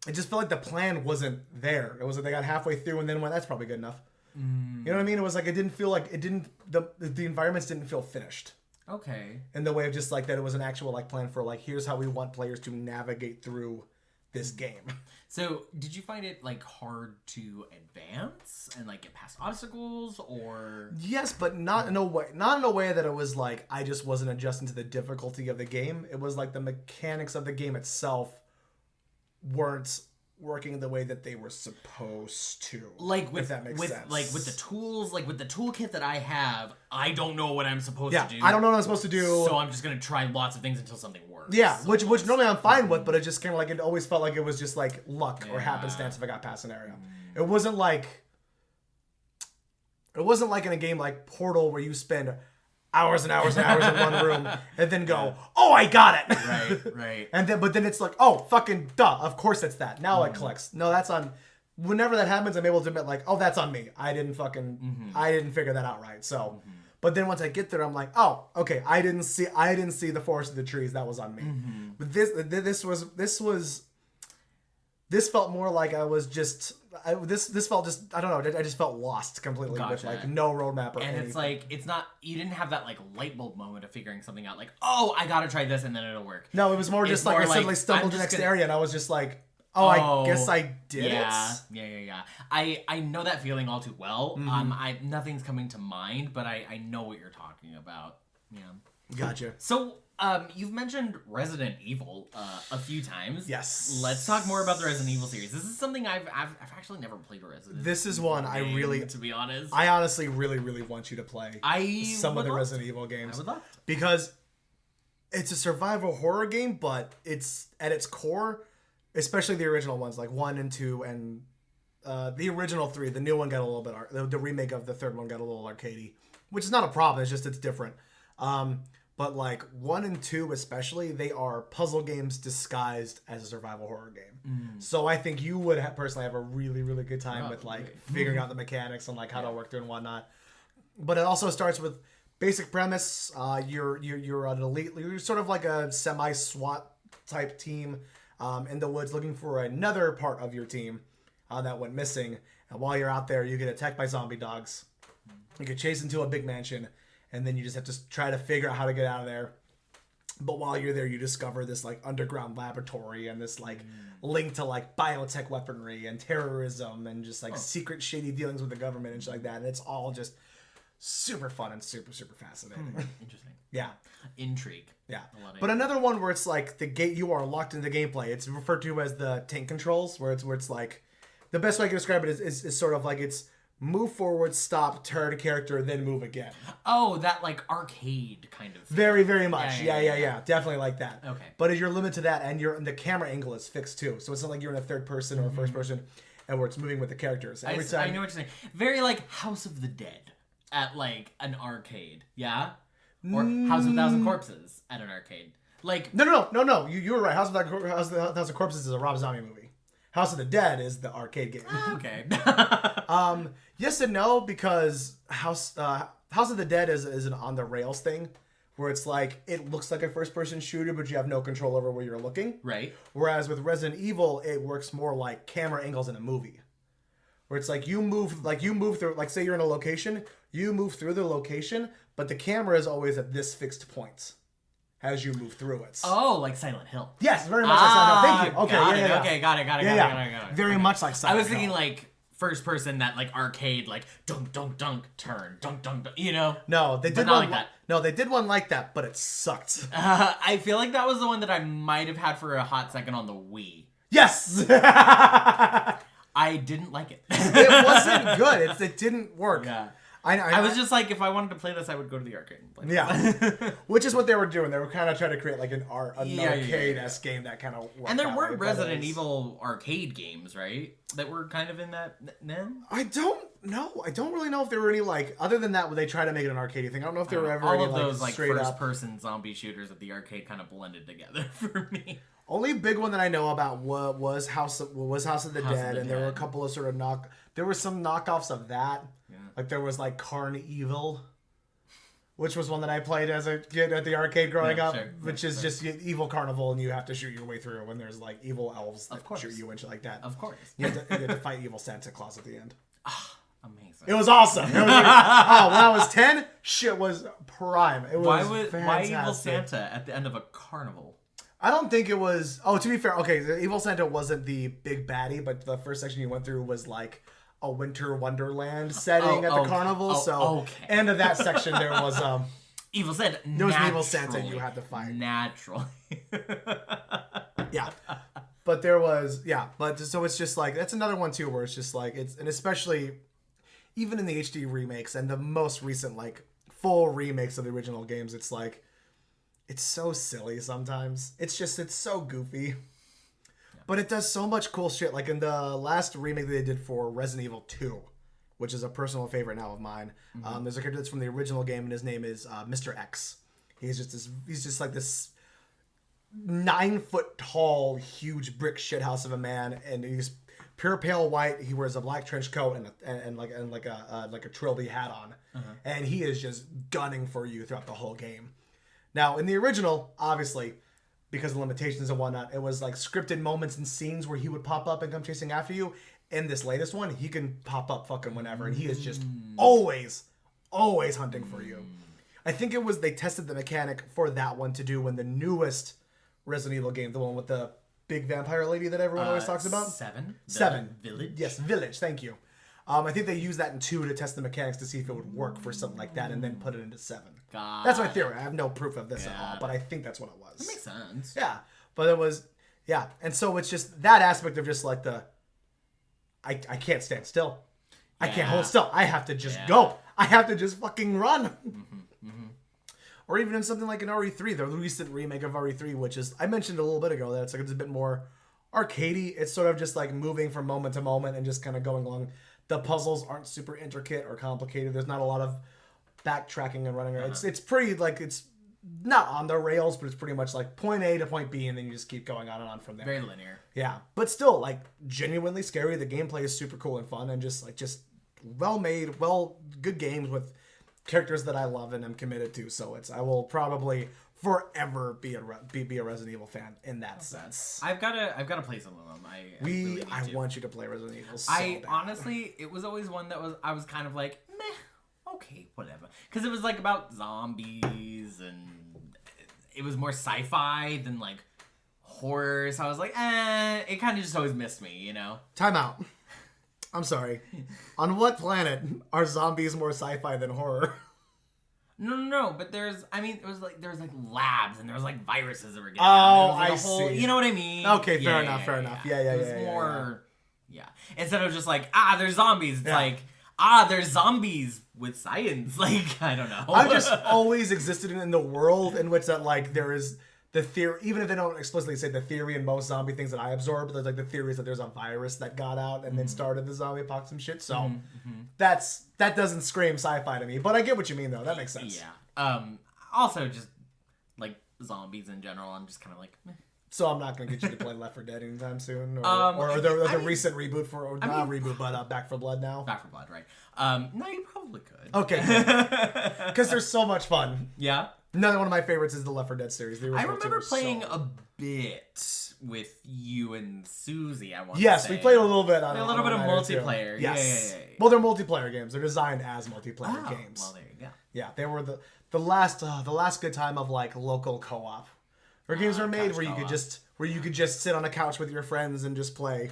it just felt like the plan wasn't there. It was like they got halfway through and then went, that's probably good enough. You know what I mean? It was like, it didn't feel like, the environments didn't feel finished. Okay. In the way of just like that it was an actual like plan for like, here's how we want players to navigate through this game. So did you find it like hard to advance and like get past obstacles, or? Yes, but not in a way that it was like I just wasn't adjusting to the difficulty of the game. It was like the mechanics of the game itself weren't working the way that they were supposed to. Like with if that makes sense. Like with the tools, like with the toolkit that I have, I don't know what I'm supposed to do. I don't know what I'm supposed to do. So I'm just gonna try lots of things until something works. Yeah, which normally I'm fine with, but it just kind of like it always felt like it was just like luck or happenstance if I got past an area. It wasn't like in a game like Portal where you spend hours and hours and hours in one room and then go, oh, I got it. Right. And then, but then it's like, oh, fucking duh. Of course it's that. Now it collects. No, that's on. Whenever that happens, I'm able to admit like, oh, that's on me. I didn't figure that out right. So, but then once I get there, I'm like, oh, okay. I didn't see the forest of the trees. That was on me. But this felt more like I was just. This felt just, I don't know, I just felt lost completely with like no roadmap or anything. And it's like, it's not, you didn't have that like light bulb moment of figuring something out like, oh, I gotta try this and then it'll work. No, it was more just like I suddenly stumbled to the next area and I was just like, oh, I guess I did it. Yeah. I know that feeling all too well. Nothing's coming to mind, but I know what you're talking about. Yeah. Gotcha. So, you've mentioned Resident Evil a few times. Yes. Let's talk more about the Resident Evil series. This is something I've actually never played a Resident. This is one I really, to be honest, I honestly really want you to play. Some of the Resident Evil games. I would love to. Because it's a survival horror game, but it's at its core, especially the original ones like 1 and 2 and the original 3. The new one got a little bit the remake of the third one got a little arcadey, which is not a problem. It's just it's different. But like 1 and 2 especially, they are puzzle games disguised as a survival horror game. So I think you would personally have a really good time with like figuring out the mechanics and like how to work through and whatnot. But it also starts with basic premise. You're an elite. You're sort of like a semi-SWAT type team in the woods looking for another part of your team that went missing. And while you're out there, you get attacked by zombie dogs. You get chased into a big mansion. And then you just have to try to figure out how to get out of there. But while you're there, you discover this like underground laboratory and this like link to like biotech weaponry and terrorism and just like secret shady dealings with the government and shit like that. And it's all just super fun and super fascinating. Interesting. Yeah. Intrigue. Yeah. But another one where it's like you are locked into the gameplay. It's referred to as the tank controls, where it's like the best way I can describe it is sort of like it's move forward, stop, turn character, then move again. Oh, that like arcade kind of thing. Very much. Yeah. Definitely like that. Okay. But you're limited to that, and the camera angle is fixed too. So it's not like you're in a third person or a first person, and where it's moving with the characters. I know what you're saying. Very like House of the Dead at like an arcade. Yeah? Or House of a Thousand Corpses at an arcade. Like No. You were right. House of a Thousand Corpses is a Rob Zombie movie. House of the Dead is the arcade game. Okay. Yes and no, because House of the Dead is an on the rails thing, where it's like it looks like a first person shooter, but you have no control over where you're looking. Right. Whereas with Resident Evil, it works more like camera angles in a movie, where it's like you move through, like say you're in a location, you move through the location, but the camera is always at this fixed point as you move through it. Oh, like Silent Hill. Yes, very much like Silent Hill. Thank you. Okay, Okay, got it. Yeah. Very much like Silent Hill. I was thinking like first person, that like arcade, like dunk, turn, dunk, you know? No, they did not one like that. No, they did one like that, but it sucked. I feel like that was the one that I might have had for a hot second on the Wii. Yes! I didn't like it. It wasn't good. It didn't work. Yeah. I was just like, if I wanted to play this, I would go to the arcade and play it. Which is what they were doing. They were kind of trying to create like an arcade-esque game that kind of worked. And there were Resident Evil arcade games, right? That were kind of in that then? I don't know. I don't really know if there were any like, other than that, they tried to make it an arcade thing. I don't know if there were ever all any of those like first-person zombie shooters at the arcade kind of blended together for me. Only big one that I know about was House of the Dead, and there were a couple of sort of there were some knockoffs of that. Yeah. Like there was like Carnival, which was one that I played as a kid at the arcade growing up, which is just evil carnival, and you have to shoot your way through, and there's like evil elves that shoot you and shit like that. Of course. You have to fight evil Santa Claus at the end. Amazing. It was awesome. It was like, when I was 10, shit was prime. It was why evil Santa at the end of a carnival? I don't think it was... Oh, to be fair, okay, the Evil Santa wasn't the big baddie, but the first section you went through was like a winter wonderland setting at the carnival. End of that section, there was... Evil Santa. There was an Evil Santa you had to fight. Naturally. Yeah. But there was, yeah. But so it's just like, that's another one too, where it's just like, and especially even in the HD remakes and the most recent, like, full remakes of the original games, it's like, it's so silly sometimes. It's so goofy. Yeah. But it does so much cool shit. Like in the last remake that they did for Resident Evil 2, which is a personal favorite now of mine. Mm-hmm. There's a character that's from the original game, and his name is Mr. X. He's just like this 9-foot tall, huge brick shithouse of a man, and he's pure pale white. He wears a black trench coat and like a trilby hat on, and he is just gunning for you throughout the whole game. Now, in the original, obviously, because of limitations and whatnot, it was like scripted moments and scenes where he would pop up and come chasing after you. In this latest one, he can pop up fucking whenever, and he is just always hunting for you. I think it was they tested the mechanic for that one to do when the newest Resident Evil game, the one with the big vampire lady that everyone always talks about. 7? Village? Yes, Village, thank you. I think they used that in 2 to test the mechanics to see if it would work for something like that, and then put it into 7. That's my theory. I have no proof of this at all, but I think that's what it was. That makes sense. Yeah, but it was, yeah. And so it's just that aspect of just like the, I can't stand still. I can't hold still. I have to just go. I have to just fucking run. Or even in something like an RE3, the recent remake of RE3, which is, I mentioned a little bit ago that it's a bit more arcadey. It's sort of just like moving from moment to moment and just kind of going along. The puzzles aren't super intricate or complicated. There's not a lot of backtracking and running. It's pretty like, it's not on the rails, but it's pretty much like point A to point B, and then you just keep going on and on from there. Very linear. Yeah, but still like genuinely scary. The gameplay is super cool and fun, and just well made, good games with characters that I love and am committed to. So I will probably forever be a Resident Evil fan in that sense. I've got to play some of them. I want you to play Resident Evil. So bad. Honestly, it was always one that I was kind of like, meh, okay, whatever, because it was like about zombies and it was more sci-fi than like horror. So I was like, it kind of just always missed me, you know. Time out. I'm sorry. On what planet are zombies more sci-fi than horror? No, but there was like labs and there was like viruses that were getting I see. You know what I mean? Okay, fair enough. Yeah. It was more, instead of just like, there's zombies, it's like, there's zombies with science. Like, I don't know. I've just always existed in the world in which that like there is the theory, even if they don't explicitly say the theory in most zombie things that I absorb, there's like the theories that there's a virus that got out and then started the zombie apocalypse and shit. So that doesn't scream sci-fi to me, but I get what you mean though. That makes sense. Yeah. Also just like zombies in general, I'm just kind of like, meh. So I'm not gonna get you to play Left 4 Dead anytime soon, or the recent reboot but Back 4 Blood now. Back 4 Blood, right? No, you probably could. Okay, because they're so much fun. Yeah. Another one of my favorites is the Left 4 Dead series. I remember playing a bit with you and Susie. Yes, we played a little bit on a little bit of multiplayer. Yes. Yeah. Well, they're multiplayer games. They're designed as multiplayer games. Well, there you go. Yeah, they were the last good time of like local co-op. Where games were made where you could just sit on a couch with your friends and just play.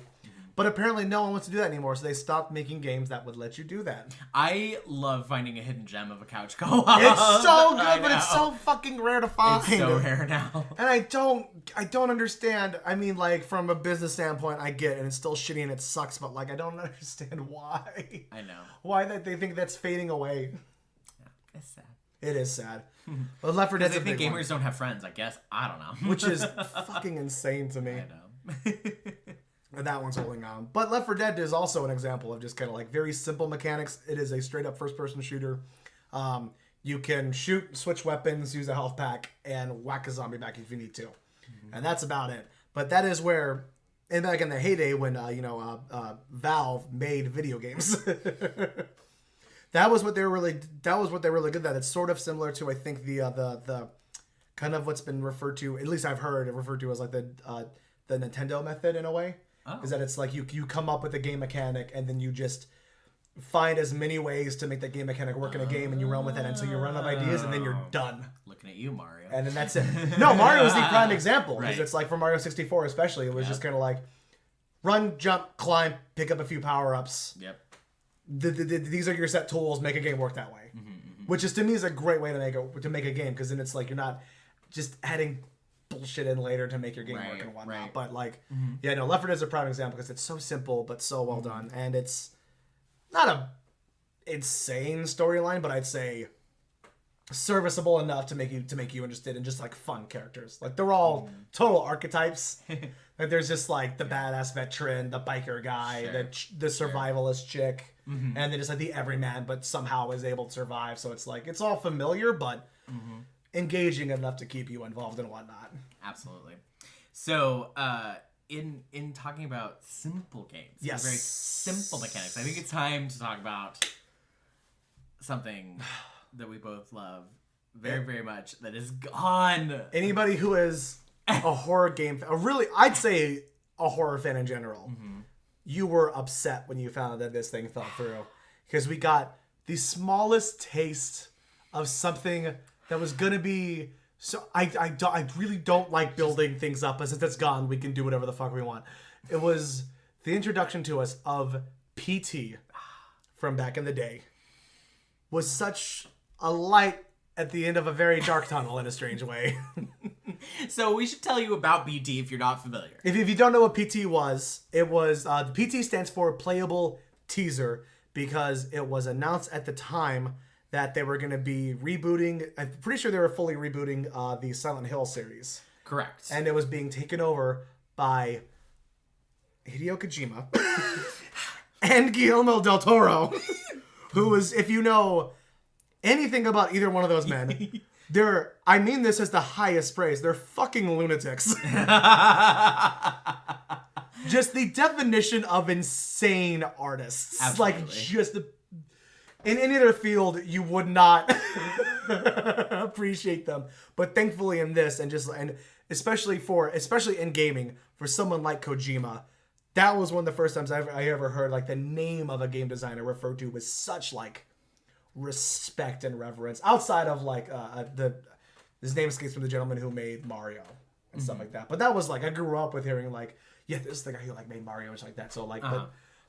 But apparently no one wants to do that anymore, so they stopped making games that would let you do that. I love finding a hidden gem of a couch co-op. It's so good, but it's so fucking rare to find. It's so rare now. And I don't understand. I mean, like, from a business standpoint, I get it, and it's still shitty and it sucks, but like, I don't understand why. I know. Why they think that's fading away. Yeah, it's sad. It is sad. But Left 4 Dead's a big gamers one. don't have friends, I guess. I don't know. Which is fucking insane to me. I know. And that one's holding on. But Left 4 Dead is also an example of just kind of like very simple mechanics. It is a straight up first person shooter. You can shoot, switch weapons, use a health pack, and whack a zombie back if you need to. And that's about it. But that is where, and back in the heyday when Valve made video games. That was what they were really good at. It's sort of similar to, I think, the kind of what's been referred to, at least I've heard it referred to as like the Nintendo method in a way. Oh. Is that it's like you come up with a game mechanic and then you just find as many ways to make that game mechanic work in a game and you run with it until you run out of ideas and then you're done. Looking at you, Mario. And then that's it. No, Mario was the prime example because it's like for Mario 64 especially, it was just kind of like run, jump, climb, pick up a few power-ups. Yep. These are your set tools, make a game work that way. Which is to me is a great way to make a game because then it's like you're not just adding bullshit in later to make your game work and whatnot. Right. But like, yeah, no, Left 4 Dead is a prime example because it's so simple but so well done, and it's not a insane storyline, but I'd say serviceable enough to make you interested in just like fun characters. Like they're all total archetypes. Like there's just like the badass veteran, the biker guy, the survivalist chick, and then just like the everyman, but somehow is able to survive. So it's like it's all familiar, but engaging enough to keep you involved and whatnot. Absolutely. So, in talking about simple games, yes, very simple mechanics, I think it's time to talk about something that we both love very, very much that is gone. Anybody who is a horror game fan, I'd say a horror fan in general, you were upset when you found out that this thing fell through because we got the smallest taste of something that was gonna be. So I really don't like building things up, but since it's gone, we can do whatever the fuck we want. It was the introduction to us of PT from back in the day. Was such a light at the end of a very dark tunnel in a strange way. So we should tell you about PT if you're not familiar. If you don't know what PT was, it was the PT stands for Playable Teaser because it was announced at the time that they were going to be rebooting. I'm pretty sure they were fully rebooting the Silent Hill series. Correct. And it was being taken over by Hideo Kojima and Guillermo del Toro, who was, if you know anything about either one of those men, I mean this as the highest praise, they're fucking lunatics. Just the definition of insane artists. Absolutely. Like, just in any other field, you would not appreciate them. But thankfully in this, and especially in gaming, for someone like Kojima, that was one of the first times I ever heard like the name of a game designer referred to with such like respect and reverence. Outside of like his name escapes from the gentleman who made Mario and stuff like that. But that was like I grew up with hearing like, yeah, this is the guy who like made Mario and shit like that. So like,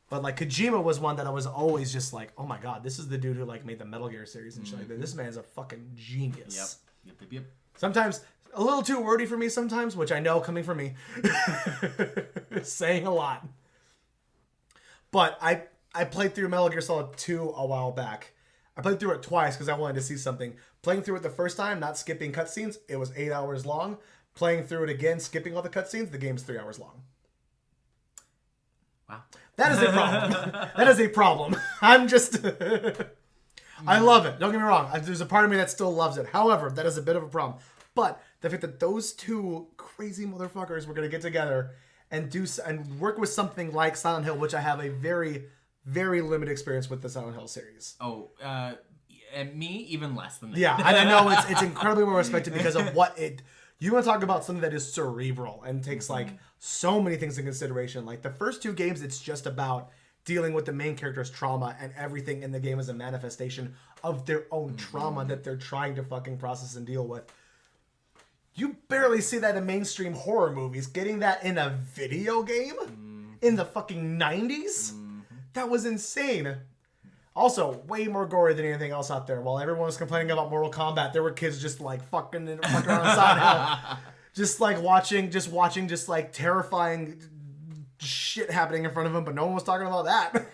but like Kojima was one that I was always just like, oh my god, this is the dude who like made the Metal Gear series and shit like that. This man's a fucking genius. Yep. Sometimes a little too wordy for me sometimes, which I know coming from me. Saying a lot. But I played through Metal Gear Solid 2 a while back. I played through it twice because I wanted to see something. Playing through it the first time, not skipping cutscenes, it was 8 hours long. Playing through it again, skipping all the cutscenes, the game's 3 hours long. Wow. That is a problem. That is a problem. I'm just... I love it. Don't get me wrong. There's a part of me that still loves it. However, that is a bit of a problem. But the fact that those two crazy motherfuckers were going to get together and work with something like Silent Hill, which I have a very, very limited experience with the Silent Hill series. Oh, and me, even less than that. Yeah, and I know it's incredibly well respected because of what it... You want to talk about something that is cerebral and takes like so many things in consideration. Like the first two games, it's just about dealing with the main character's trauma, and everything in the game is a manifestation of their own trauma that they're trying to fucking process and deal with. You barely see that in mainstream horror movies. Getting that in a video game in the fucking 90s? That was insane. Also, way more gory than anything else out there. While everyone was complaining about Mortal Kombat, there were kids just like fucking around Silent Hill. Just watching like terrifying shit happening in front of them, but no one was talking about that.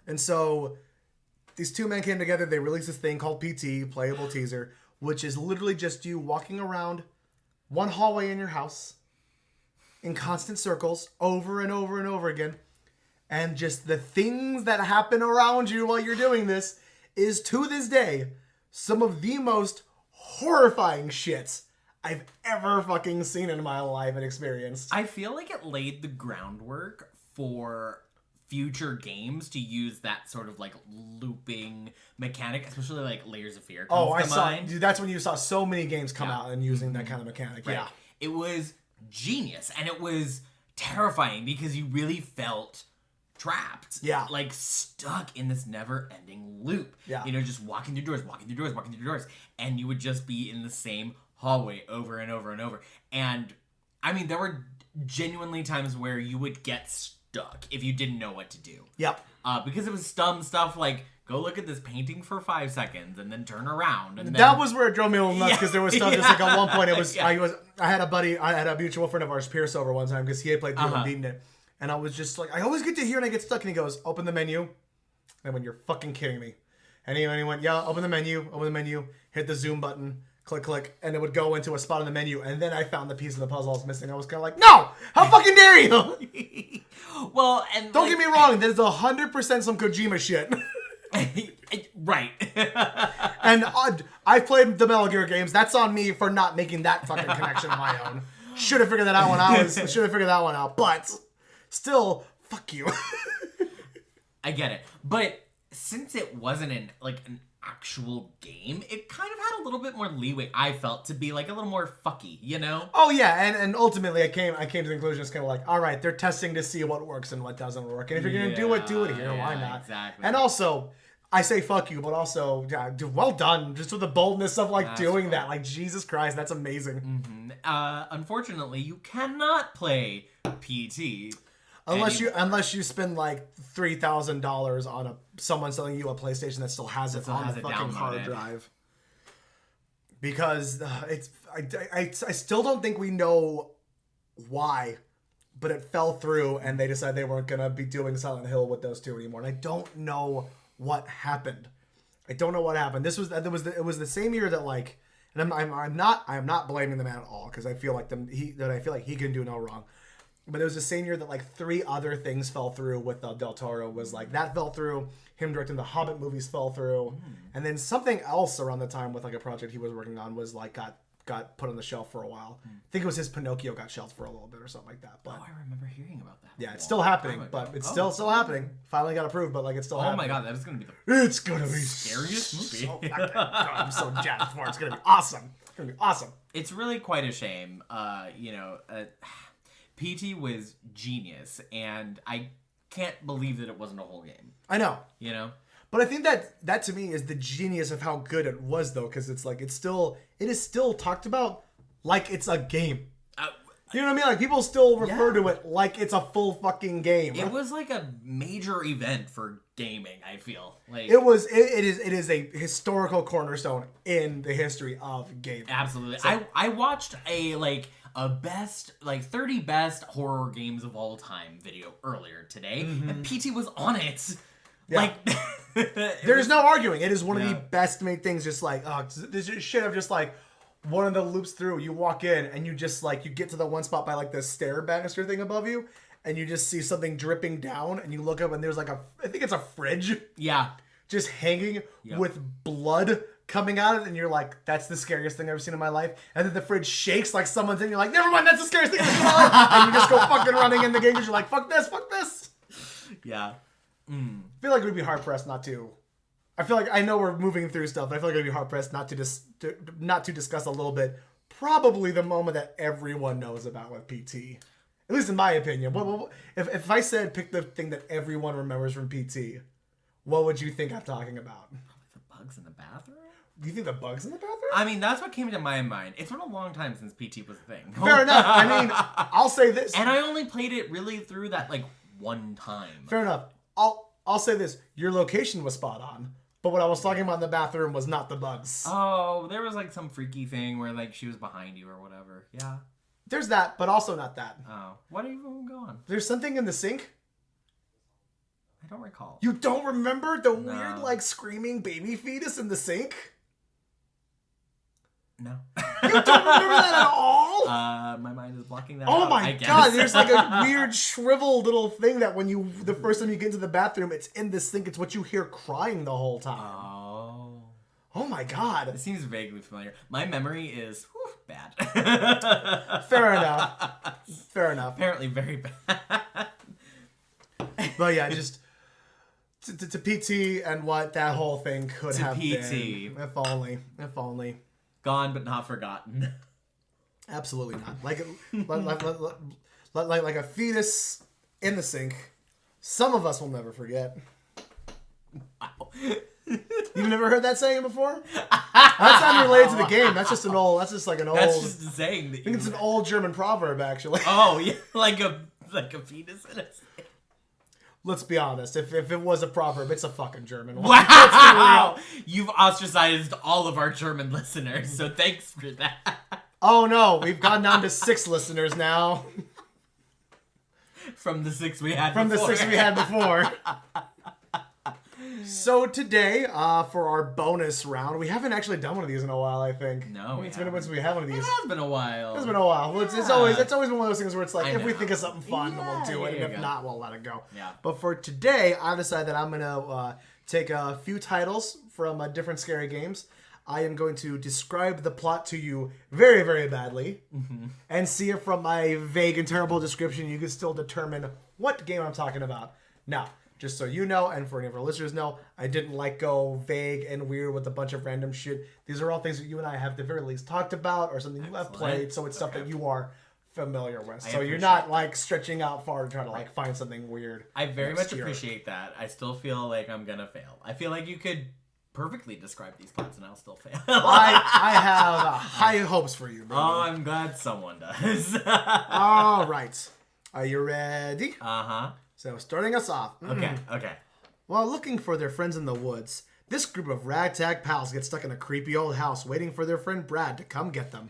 And so these two men came together. They released this thing called PT, Playable Teaser, which is literally just you walking around one hallway in your house in constant circles over and over and over again. And just the things that happen around you while you're doing this is, to this day, some of the most horrifying shit I've ever fucking seen in my life and experienced. I feel like it laid the groundwork for future games to use that sort of like looping mechanic, especially like Layers of Fear. Dude, that's when you saw so many games come out and using that kind of mechanic. Right. Yeah. It was genius, and it was terrifying because you really felt trapped. Yeah. Like stuck in this never-ending loop. Yeah. You know, just walking through doors. And you would just be in the same hallway over and over and over. And, I mean, there were genuinely times where you would get stuck if you didn't know what to do. Yep. because it was dumb stuff like, go look at this painting for 5 seconds and then turn around. And then, that was where it drove me a little nuts because there was stuff just like at one point it was Yeah. I had a mutual friend of ours, Pierce, over one time because he had played Doom and beaten it, and I was just like, I always get to here and I get stuck, and he goes, open the menu, and when you're fucking kidding me, and he went, yeah, open the menu, hit the zoom button, click, and it would go into a spot on the menu, and then I found the piece of the puzzle I was missing. I was kind of like, no, how fucking dare you? Well, and Don't get me wrong, there's 100% some Kojima shit. Right. And I played the Metal Gear games. That's on me for not making that fucking connection on my own. Should have figured that out when I was. Should have figured that one out. But still, fuck you. I get it, but since it wasn't an actual game, it kind of had a little bit more leeway. I felt to be like a little more fucky, you know? Oh yeah, and ultimately I came to the conclusion. It's kind of like, all right, they're testing to see what works and what doesn't work. And if you're gonna do it here. Why not? Exactly. And also, I say fuck you, but also, yeah, well done, just with the boldness of like doing that. Like, Jesus Christ, that's amazing. Mm-hmm. Unfortunately, you cannot play PT unless you spend like $3,000 on someone selling you a PlayStation that still has it on the fucking hard drive. Because I still don't think we know why, but it fell through and they decided they weren't gonna be doing Silent Hill with those two anymore. And I don't know what happened. It was the same year that like, and I'm not blaming the man at all because I feel like he can do no wrong. But it was the same year that like 3 other things fell through with Del Toro. Was like that fell through. Him directing the Hobbit movies fell through, and then something else around the time with like a project he was working on was like got put on the shelf for a while. I think it was his Pinocchio got shelved for a little bit or something like that. But I remember hearing about that. Yeah, it's still happening, but it's still happening. Finally got approved, but like it's still happening. Oh my god, that is gonna be It's gonna be scariest movie. So God, I'm so jazzed for it. It's gonna be awesome. It's gonna be awesome. It's really quite a shame. PT was genius, and I can't believe that it wasn't a whole game. I know. You know? But I think that to me is the genius of how good it was, though, because it's like it is still talked about like it's a game. You know what I mean? Like people still refer to it like it's a full fucking game. It was like a major event for gaming. I feel like it was. It is a historical cornerstone in the history of gaming. Absolutely. So, I watched a best 30 best horror games of all time video earlier today, and PT was on it. Yeah. There's no arguing. It is one of the best made things. Just like this shit of just like one of the loops through. You walk in and you just like you get to the one spot by like the stair banister thing above you, and you just see something dripping down, and you look up and there's like I think it's a fridge. Yeah. Just hanging with blood coming out of it, and you're like, that's the scariest thing I've ever seen in my life. And then the fridge shakes like someone's in. You're like, never mind, that's the scariest thing I've ever seen in my life. And you just go fucking running in the game because you're like, fuck this. Yeah. I feel like we'd be hard pressed not to. I feel like I know we're moving through stuff, but I feel like we'd be hard pressed not to discuss a little bit. Probably the moment that everyone knows about with PT, at least in my opinion. If I said pick the thing that everyone remembers from PT, what would you think I'm talking about? The bugs in the bathroom? Do you think the bugs in the bathroom? I mean, that's what came to my mind. It's been a long time since PT was a thing. Fair enough. I mean, I'll say this. And I only played it really through that one time. Fair enough. I'll say this. Your location was spot on. But what I was talking about in the bathroom was not the bugs. Oh, there was some freaky thing where she was behind you or whatever. Yeah. There's that, but also not that. Oh. What are you going? There's something in the sink. I don't recall. You don't remember the weird screaming baby fetus in the sink? No. You don't remember that at all? My mind is blocking that out. Oh my god, there's a weird shriveled little thing that when the first time you get into the bathroom, it's in the sink. It's what you hear crying the whole time. Oh my god. It seems vaguely familiar. My memory is bad. Fair enough. Apparently very bad. But yeah, just to PT and what that whole thing could have been. If only. Gone but not forgotten. Absolutely not. Like a fetus in the sink. Some of us will never forget. Wow. You've never heard that saying before? That's not related to the game. That's just an old. That's just an old. That's just a saying. I think it's an old German proverb, actually. Oh yeah, like a fetus in a sink. let's be honest. If it was a proverb, it's a fucking German one. Wow! You've ostracized all of our German listeners, so thanks for that. Oh no, we've gone down to 6 listeners now. From the 6 we had From before. the 6 we had before. So today, for our bonus round, we haven't actually done one of these in a while, I think. No, It's been since we had one of these. It has been a while. It's been a while. Well, it's always been one of those things where it's like, I if we know. think of something fun, then we'll do it, there and you if go. not, we'll let it go. Yeah. But for today, I decided that I'm gonna take a few titles from different scary games. I am going to describe the plot to you very, very badly, and see if from my vague and terrible description you can still determine what game I'm talking about. Now, just so you know, and for any of our listeners know, I didn't go vague and weird with a bunch of random shit. These are all things that you and I have at the very least talked about, or something you have played, so it's stuff that you are familiar with. So you're not stretching out far to try to find something weird. I very much appreciate that. I still feel like I'm gonna fail. I feel like you could perfectly describe these plots and I'll still fail. I have high hopes for you, baby. Oh, I'm glad someone does. All right. Are you ready? Uh-huh. So, starting us off. Okay. While looking for their friends in the woods, this group of ragtag pals get stuck in a creepy old house waiting for their friend Brad to come get them.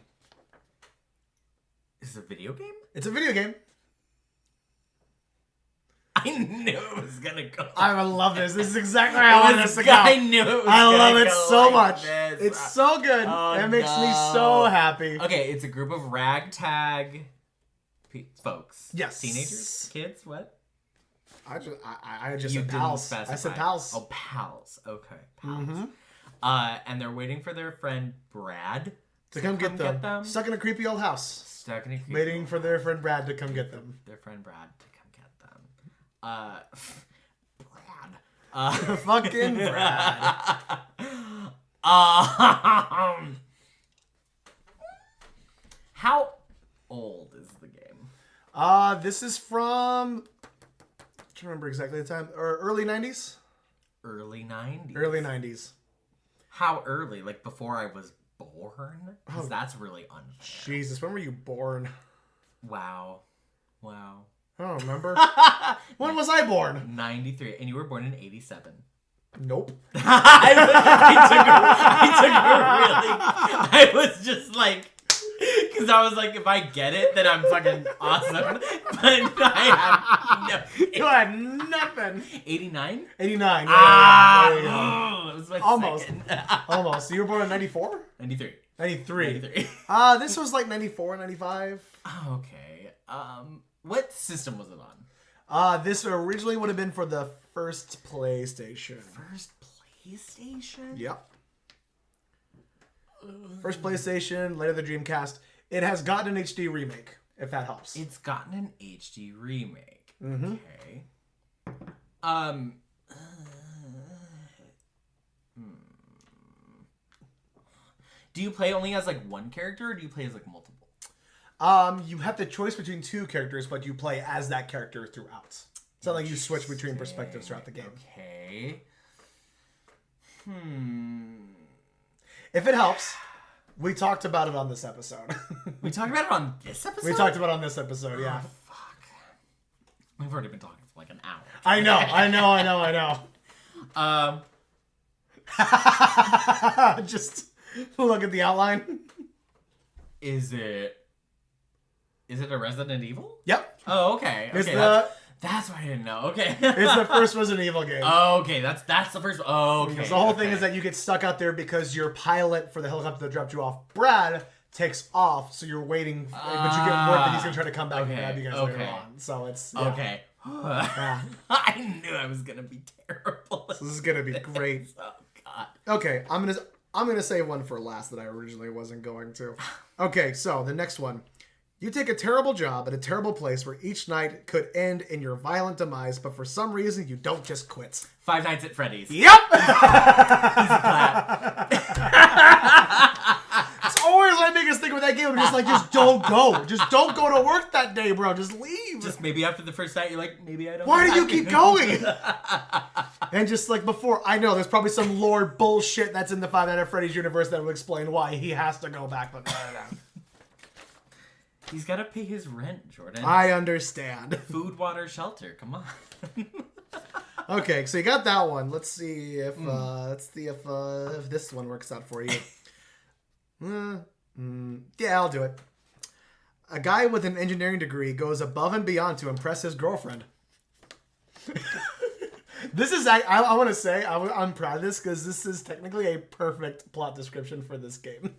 Is this a video game? It's a video game. I knew it was gonna go. I love this. This is exactly how I wanted this to go. I knew it was I love it so like much. this. It's so good. Oh, it makes me no. so happy. Okay, it's a group of ragtag folks. Yes. Teenagers? Kids? What? I just You said didn't pals. specify. I said pals. Oh, pals. Okay, pals. Mm-hmm. And they're waiting for their friend Brad To come get them. Stuck in a creepy old house. Stuck in a creepy Waiting for their friend Brad to come get them. Their friend Brad to come get them. Brad. Fucking Brad. How old is the game? This is from... I can't remember exactly the time. Or early 90s? Early 90s. Early 90s. How early? Like before I was born? Because that's really unfair. Jesus, when were you born? Wow. I don't remember. When was I born? 93. And you were born in 87. Nope. I was just like, because I was like, if I get it, then I'm fucking awesome. But I have no. You had nothing. 89? 89. Ah! There you go. That was my Almost. second. Almost. So you were born in 94? 93. 93. 93. This was like 94, 95. Oh, okay. What system was it on? This originally would have been for the first PlayStation. First PlayStation? Yep. First PlayStation, later the Dreamcast. It has gotten an HD remake, if that helps. It's gotten an HD remake. Mm-hmm. Okay. Do you play only as like one character, or do you play as like multiple? You have the choice between 2 characters, but you play as that character throughout. It's not like you switch between perspectives throughout the game. Okay. If it helps, we talked about it on this episode. We talked about it on this episode? We talked about it on this episode, yeah. Oh, fuck. We've already been talking for like an hour. I know. Just look at the outline. Is it a Resident Evil? Yep. Oh, okay. It's Okay, that's why I didn't know. Okay. It's the first Resident Evil game. Oh, okay, that's the first. Oh, okay. Because the whole thing is that you get stuck out there because your pilot for the helicopter that dropped you off, Brad, takes off, so you're waiting, but you get word that he's gonna try to come back and grab you guys later on. So it's okay. Yeah. I knew I was gonna be terrible. This is gonna be great. Oh God. Okay, I'm gonna say one for last that I originally wasn't going to. Okay, so the next one. You take a terrible job at a terrible place where each night could end in your violent demise, but for some reason you don't just quit. Five Nights at Freddy's. Yep! It's always my biggest thing with that game. I'm just like, just don't go. Just don't go to work that day, bro. Just leave. Just maybe after the first night, you're like, maybe I don't. Why do you keep going? And just like before, I know there's probably some lore bullshit that's in the Five Nights at Freddy's universe that will explain why he has to go back, but no. He's got to pay his rent, Jordan. I understand. Food, water, shelter. Come on. Okay, so you got that one. Let's see if if this one works out for you. Yeah, I'll do it. A guy with an engineering degree goes above and beyond to impress his girlfriend. This is, I want to say, I'm proud of this because this is technically a perfect plot description for this game.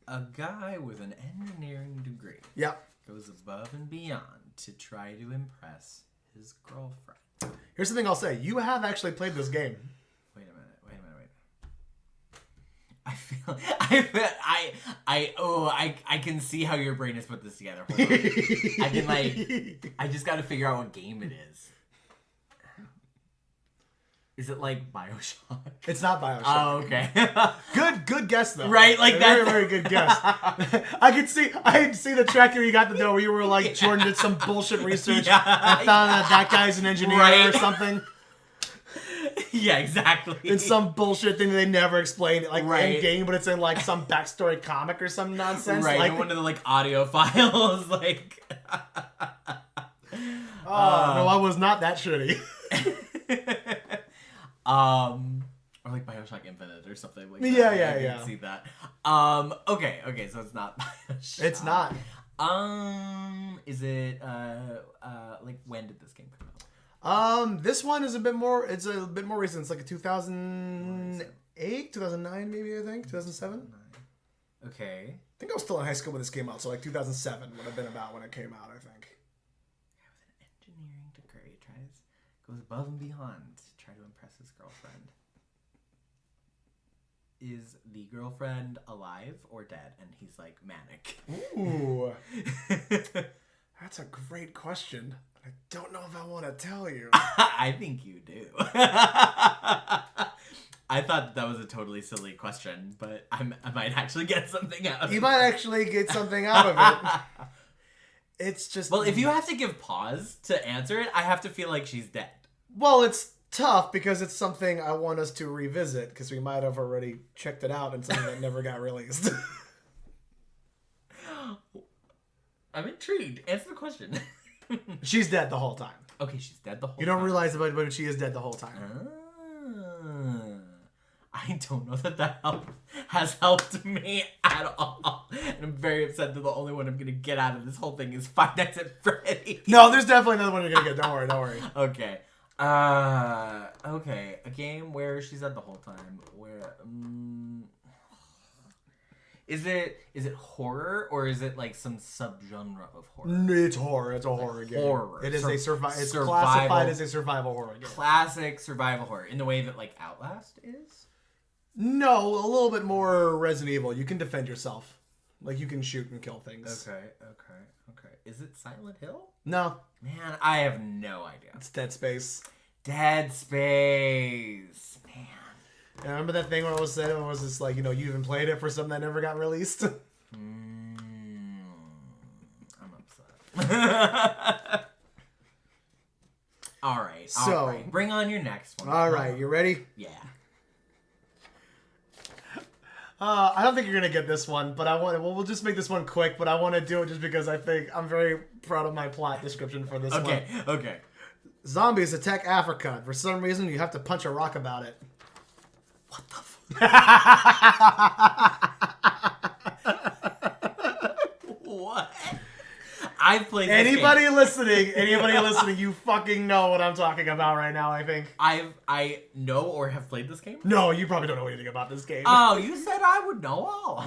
A guy with an engineering degree goes above and beyond to try to impress his girlfriend. Here's the thing I'll say. You have actually played this game. Wait a minute. I can see how your brain has put this together. Hold on. I just got to figure out what game it is. Is it like Bioshock? It's not Bioshock. Oh, okay. Good guess though. Right, like that. Very, very good guess. I could see the tracker you got to know where you were like, Jordan did some bullshit research and found that guy's an engineer or something. Yeah, exactly. It's some bullshit thing they never explained, like in game, but it's in like some backstory comic or some nonsense. Right, like one of the like audio files, like. No, I was not that shitty. Or like Bioshock Infinite or something like that. Yeah. I can see that. Okay, so it's not Bioshock. It's not. Is it like when did this game come out? This one is a bit more recent. It's like a 2008, 2009 maybe, I think. 2007. Okay. I think I was still in high school when this came out, so like 2007 would have been about when it came out, I think. Yeah, with an engineering degree, goes above and beyond to try to impress his girlfriend. Is the girlfriend alive or dead? And he's like manic. Ooh. That's a great question. I don't know if I want to tell you. I think you do. I thought that was a totally silly question, but I might actually get something out of it. You might actually get something out of it. It's just... Well, if you have to give pause to answer it, I have to feel like she's dead. Well, it's tough because it's something I want us to revisit because we might have already checked it out and something that never got released. I'm intrigued. Answer the question. She's dead the whole time. Okay, she's dead the whole time. You don't realize it, but she is dead the whole time. I don't know that has helped me at all. And I'm very upset that the only one I'm going to get out of this whole thing is Five Nights at Freddy's. No, there's definitely another one you're going to get. Don't worry. Okay. Okay. A game where she's dead the whole time. Where, Is it horror or is it like some subgenre of horror? It's horror. It's a horror game. Horror. It is It's survival. classified as a survival horror game. Classic survival horror in the way that like Outlast is. No, a little bit more Resident Evil. You can defend yourself, like you can shoot and kill things. Okay. Is it Silent Hill? No, man, I have no idea. It's Dead Space. Dead Space, man. Yeah, remember that thing where I was saying it was just like, you even played it for something that never got released? I'm upset. All right. Bring on your next one. All right, you ready? Yeah. I don't think you're gonna get this one, but we'll just make this one quick. But I want to do it just because I think I'm very proud of my plot description for this one. Okay. Zombies attack Africa. For some reason, you have to punch a rock about it. What the fuck? What? I've played this Anybody game. listening, you fucking know what I'm talking about right now, I think. I know or have played this game? No, you probably don't know anything about this game. Oh, you said I would know all.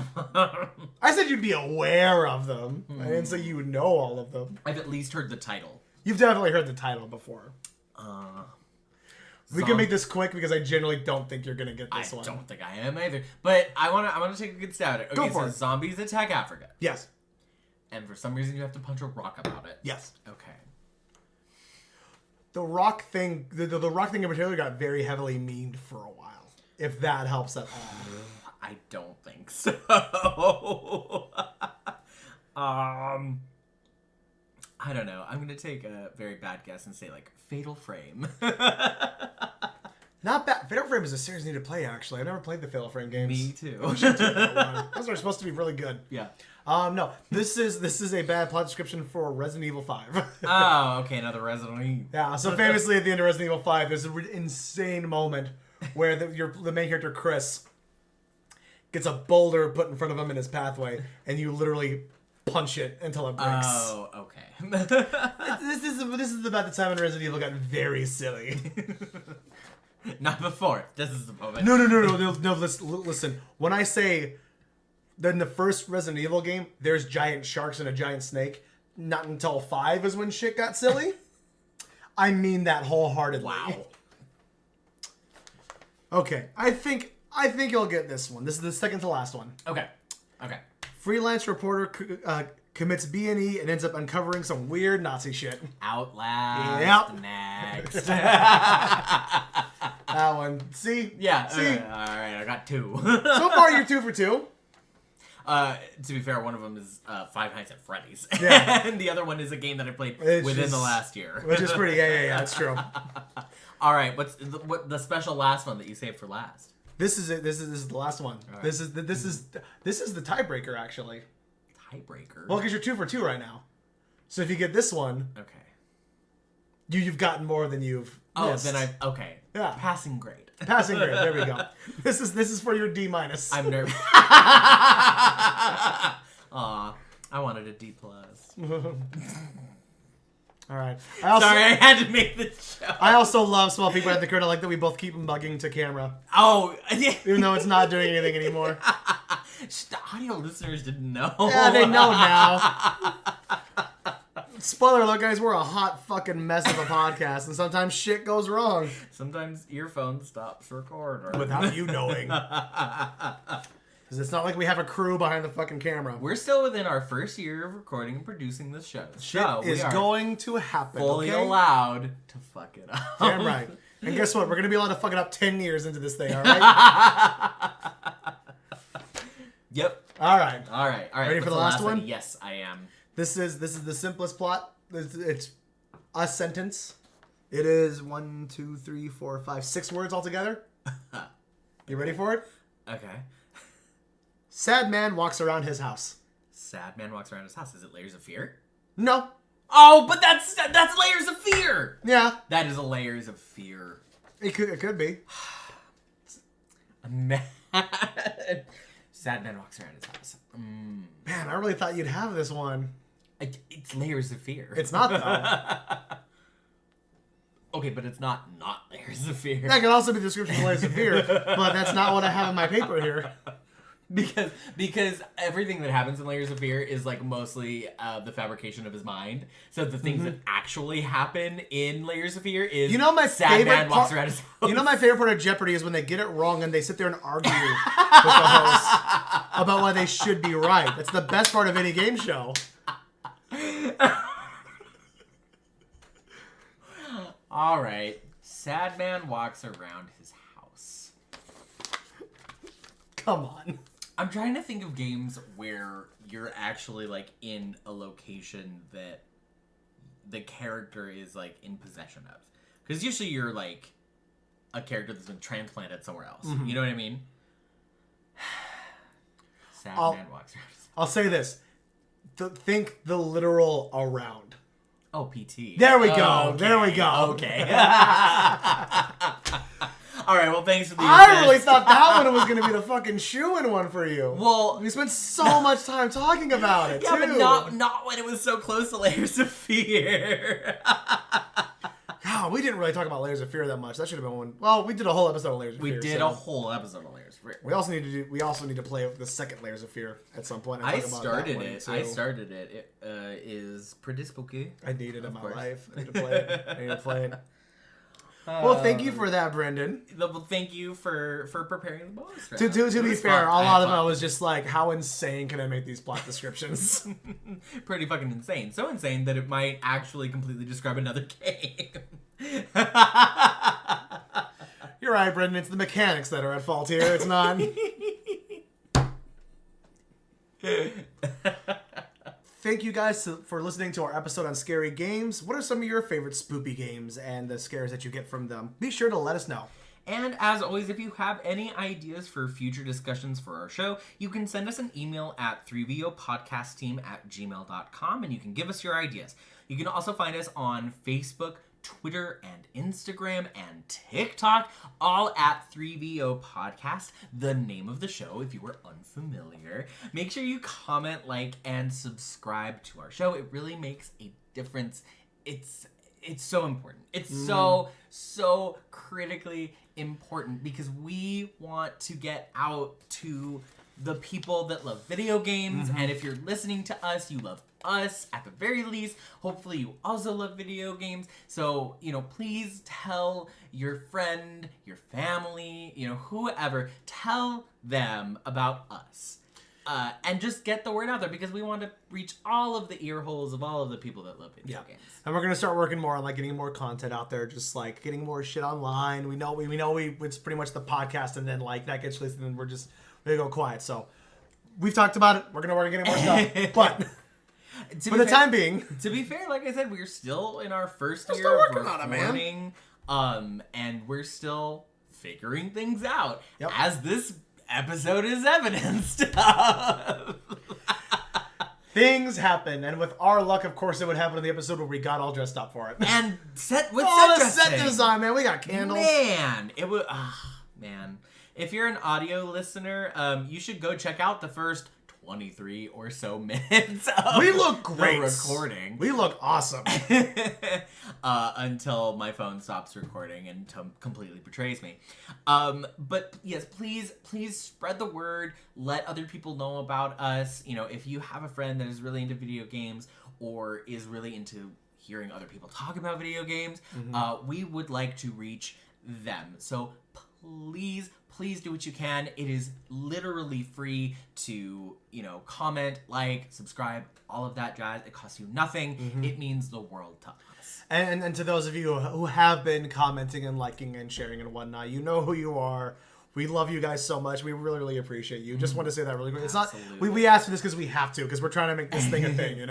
I said you'd be aware of them. I didn't say you would know all of them. I've at least heard the title. You've definitely heard the title before. We can make this quick because I generally don't think you're gonna get this one. I don't think I am either. But I wanna take a good stab at it. Okay, Go for it. Zombies attack Africa. Yes. And for some reason you have to punch a rock about it. Yes. Okay. The rock thing, the rock thing in particular, got very heavily memed for a while. If that helps at all. I don't think so. I don't know. I'm gonna take a very bad guess and say like Fatal Frame. Not bad. Fatal Frame is a series I need to play, actually. I've never played the Fatal Frame games. Me too. Those are supposed to be really good. Yeah. No, this is a bad plot description for Resident Evil 5. Oh, okay, another Resident Evil. Yeah, so famously at the end of Resident Evil 5, there's an insane moment where the main character, Chris, gets a boulder put in front of him in his pathway, and you literally punch it until it breaks. Oh, okay. This is about the time when Resident Evil got very silly. Not before. This is the moment. No, listen. When I say that in the first Resident Evil game, there's giant sharks and a giant snake, not until 5 is when shit got silly. I mean that wholeheartedly. Wow. Okay, I think you'll get this one. This is the second to last one. Okay. Freelance reporter commits B&E and ends up uncovering some weird Nazi shit. Outlast. Yep. Next. That one. See? Yeah. See? All right, I got 2. So far, you're 2 for 2. To be fair, one of them is Five Nights at Freddy's. Yeah. And the other one is a game that I played within the last year. Which is pretty, yeah, that's true. All right, what's the special last one that you saved for last? This is it. This is the last one. Right. This is the tiebreaker, actually. Tiebreaker? Well, because you're 2 for 2 right now. So if you get this one, Okay. you've gotten more than you've missed. Then okay. Yeah. Passing grade. Passing grade. There we go. This is for your D-. I'm nervous. Aw, I wanted a D+. All right. Sorry, I had to make this joke. I also love Small People at the Curtain. I like that we both keep mugging to camera. Oh, yeah. Even though it's not doing anything anymore. The audio listeners didn't know. Yeah, they know now. Spoiler alert, guys, we're a hot fucking mess of a podcast, and sometimes shit goes wrong. Sometimes your phone stops recording. Without you knowing. Because it's not like we have a crew behind the fucking camera. We're still within our first year of recording and producing this show. Shit is going to happen, fully okay? allowed to fuck it up. Damn right. And guess what? We're going to be allowed to fuck it up 10 years into this thing, alright? Yep. Alright. Ready for the last one? Yes, I am. This is the simplest plot. It's a sentence. It is 1, 2, 3, 4, 5, 6 words altogether. You ready for it? Okay. Sad man walks around his house. Sad man walks around his house. Is it Layers of Fear? No. Oh, but that's Layers of Fear. Yeah. That is a Layers of Fear. It could be. Sad man walks around his house. Man, I really thought you'd have this one. It's Layers of Fear. It's not though. Okay, but it's not Layers of Fear. That could also be the description of Layers of Fear, but that's not what I have in my paper here. Because everything that happens in Layers of Fear is like mostly the fabrication of his mind. So the things that actually happen in Layers of Fear is my sad favorite man walks around his house. You know my favorite part of Jeopardy is when they get it wrong and they sit there and argue with the host about why they should be right. That's the best part of any game show. All right. Sad man walks around his house. Come on. I'm trying to think of games where you're actually like in a location that the character is like in possession of. Because usually you're like a character that's been transplanted somewhere else. You know what I mean? Sad man walks around his house. I'll say this. Think the literal around. Oh, PT. There we go. Okay. There we go. Okay. All right. Well, thanks for the. I really thought that one was going to be the fucking shoo-in one for you. Well, we spent so much time talking about it. Yeah, too. but not when it was so close to Layers of Fear. God, we didn't really talk about Layers of Fear that much. That should have been one. Well, we did a whole episode of Layers of Fear. We did a whole episode of Layers of Fear. We also need to play the second Layers of Fear at some point. I started it. It is pretty spooky. I need it in my life. I need to play it. Well, thank you for that, Brendan. Well, thank you for preparing the bonus round. To be fair, a lot of it was just like, how insane can I make these plot descriptions? Pretty fucking insane. So insane that it might actually completely describe another game. You're right, Brendan. It's the mechanics that are at fault here. It's not. Thank you guys for listening to our episode on scary games. What are some of your favorite spoopy games and the scares that you get from them? Be sure to let us know. And as always, if you have any ideas for future discussions for our show, you can send us an email at 3VOpodcastteam@gmail.com, and you can give us your ideas. You can also find us on Facebook, Twitter, and Instagram, and TikTok, all at 3VO Podcast, the name of the show, if you were unfamiliar. Make sure you comment, like, and subscribe to our show. It really makes a difference. It's so important. It's so critically important because we want to get out to the people that love video games. And if you're listening to us, you love us at the very least. Hopefully you also love video games. So, please tell your friend, your family, whoever, tell them about us. And just get the word out there because we want to reach all of the ear holes of all of the people that love video games. And we're gonna start working more on getting more content out there, just getting more shit online. We know it's pretty much the podcast, and then that gets released, and then we go quiet. So we've talked about it. We're gonna work on getting more stuff, but for the time being, to be fair, like I said, we're still in our first year still of working on it, man. And we're still figuring things out as this episode is evidenced of. Things happen, and with our luck, of course, it would happen in the episode where we got all dressed up for it. And set set design, man. We got candles. Man, it would. Man, if you're an audio listener, you should go check out the first 23 or so minutes of we look great. The recording. We look awesome. Until my phone stops recording and completely betrays me. But yes, please spread the word. Let other people know about us. If you have a friend that is really into video games or is really into hearing other people talk about video games, we would like to reach them. So please do what you can. It is literally free to, comment, subscribe, all of that jazz. It costs you nothing. It means the world to us. And to those of you who have been commenting and liking and sharing and whatnot, you know who you are. We love you guys so much. We really, really appreciate you. Just want to say that really quick. It's not we asked for this because we have to, because we're trying to make this thing a thing,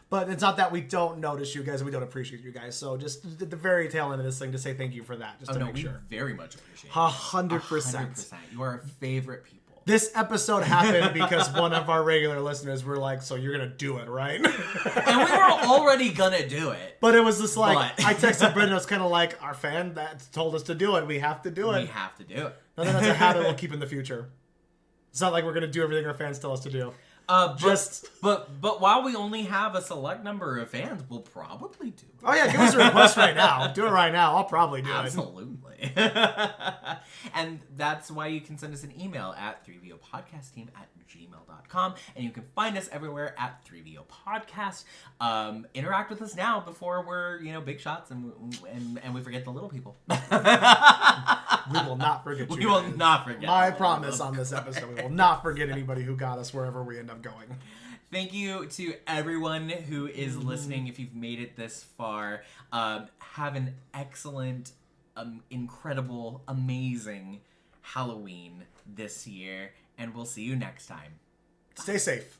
But it's not that we don't notice you guys and we don't appreciate you guys. So just at the very tail end of this thing to say thank you for that. Just to make sure. We very much appreciate it. 100%. You are our favorite people. This episode happened because one of our regular listeners were like, so you're going to do it, right? And we were already going to do it. But it was just I texted Brendan, it's kind of like, our fan that told us to do it. We have to do it. We have to do it. And then that's a habit we'll keep in the future. It's not like we're going to do everything our fans tell us to do. But while we only have a select number of fans, we'll probably do it. Oh yeah, give us a request right now. Do it right now. I'll probably do Absolutely. And that's why you can send us an email at 3VOpodcastteam@gmail.com, and you can find us everywhere at 3VOpodcast. Interact with us now before we're big shots and we forget the little people. We will not forget you. We will not forget. My promise on this episode, we will not forget anybody who got us wherever we end up going. Thank you to everyone who is listening. If you've made it this far, have an excellent, incredible, amazing Halloween this year, and we'll see you next time. Stay safe.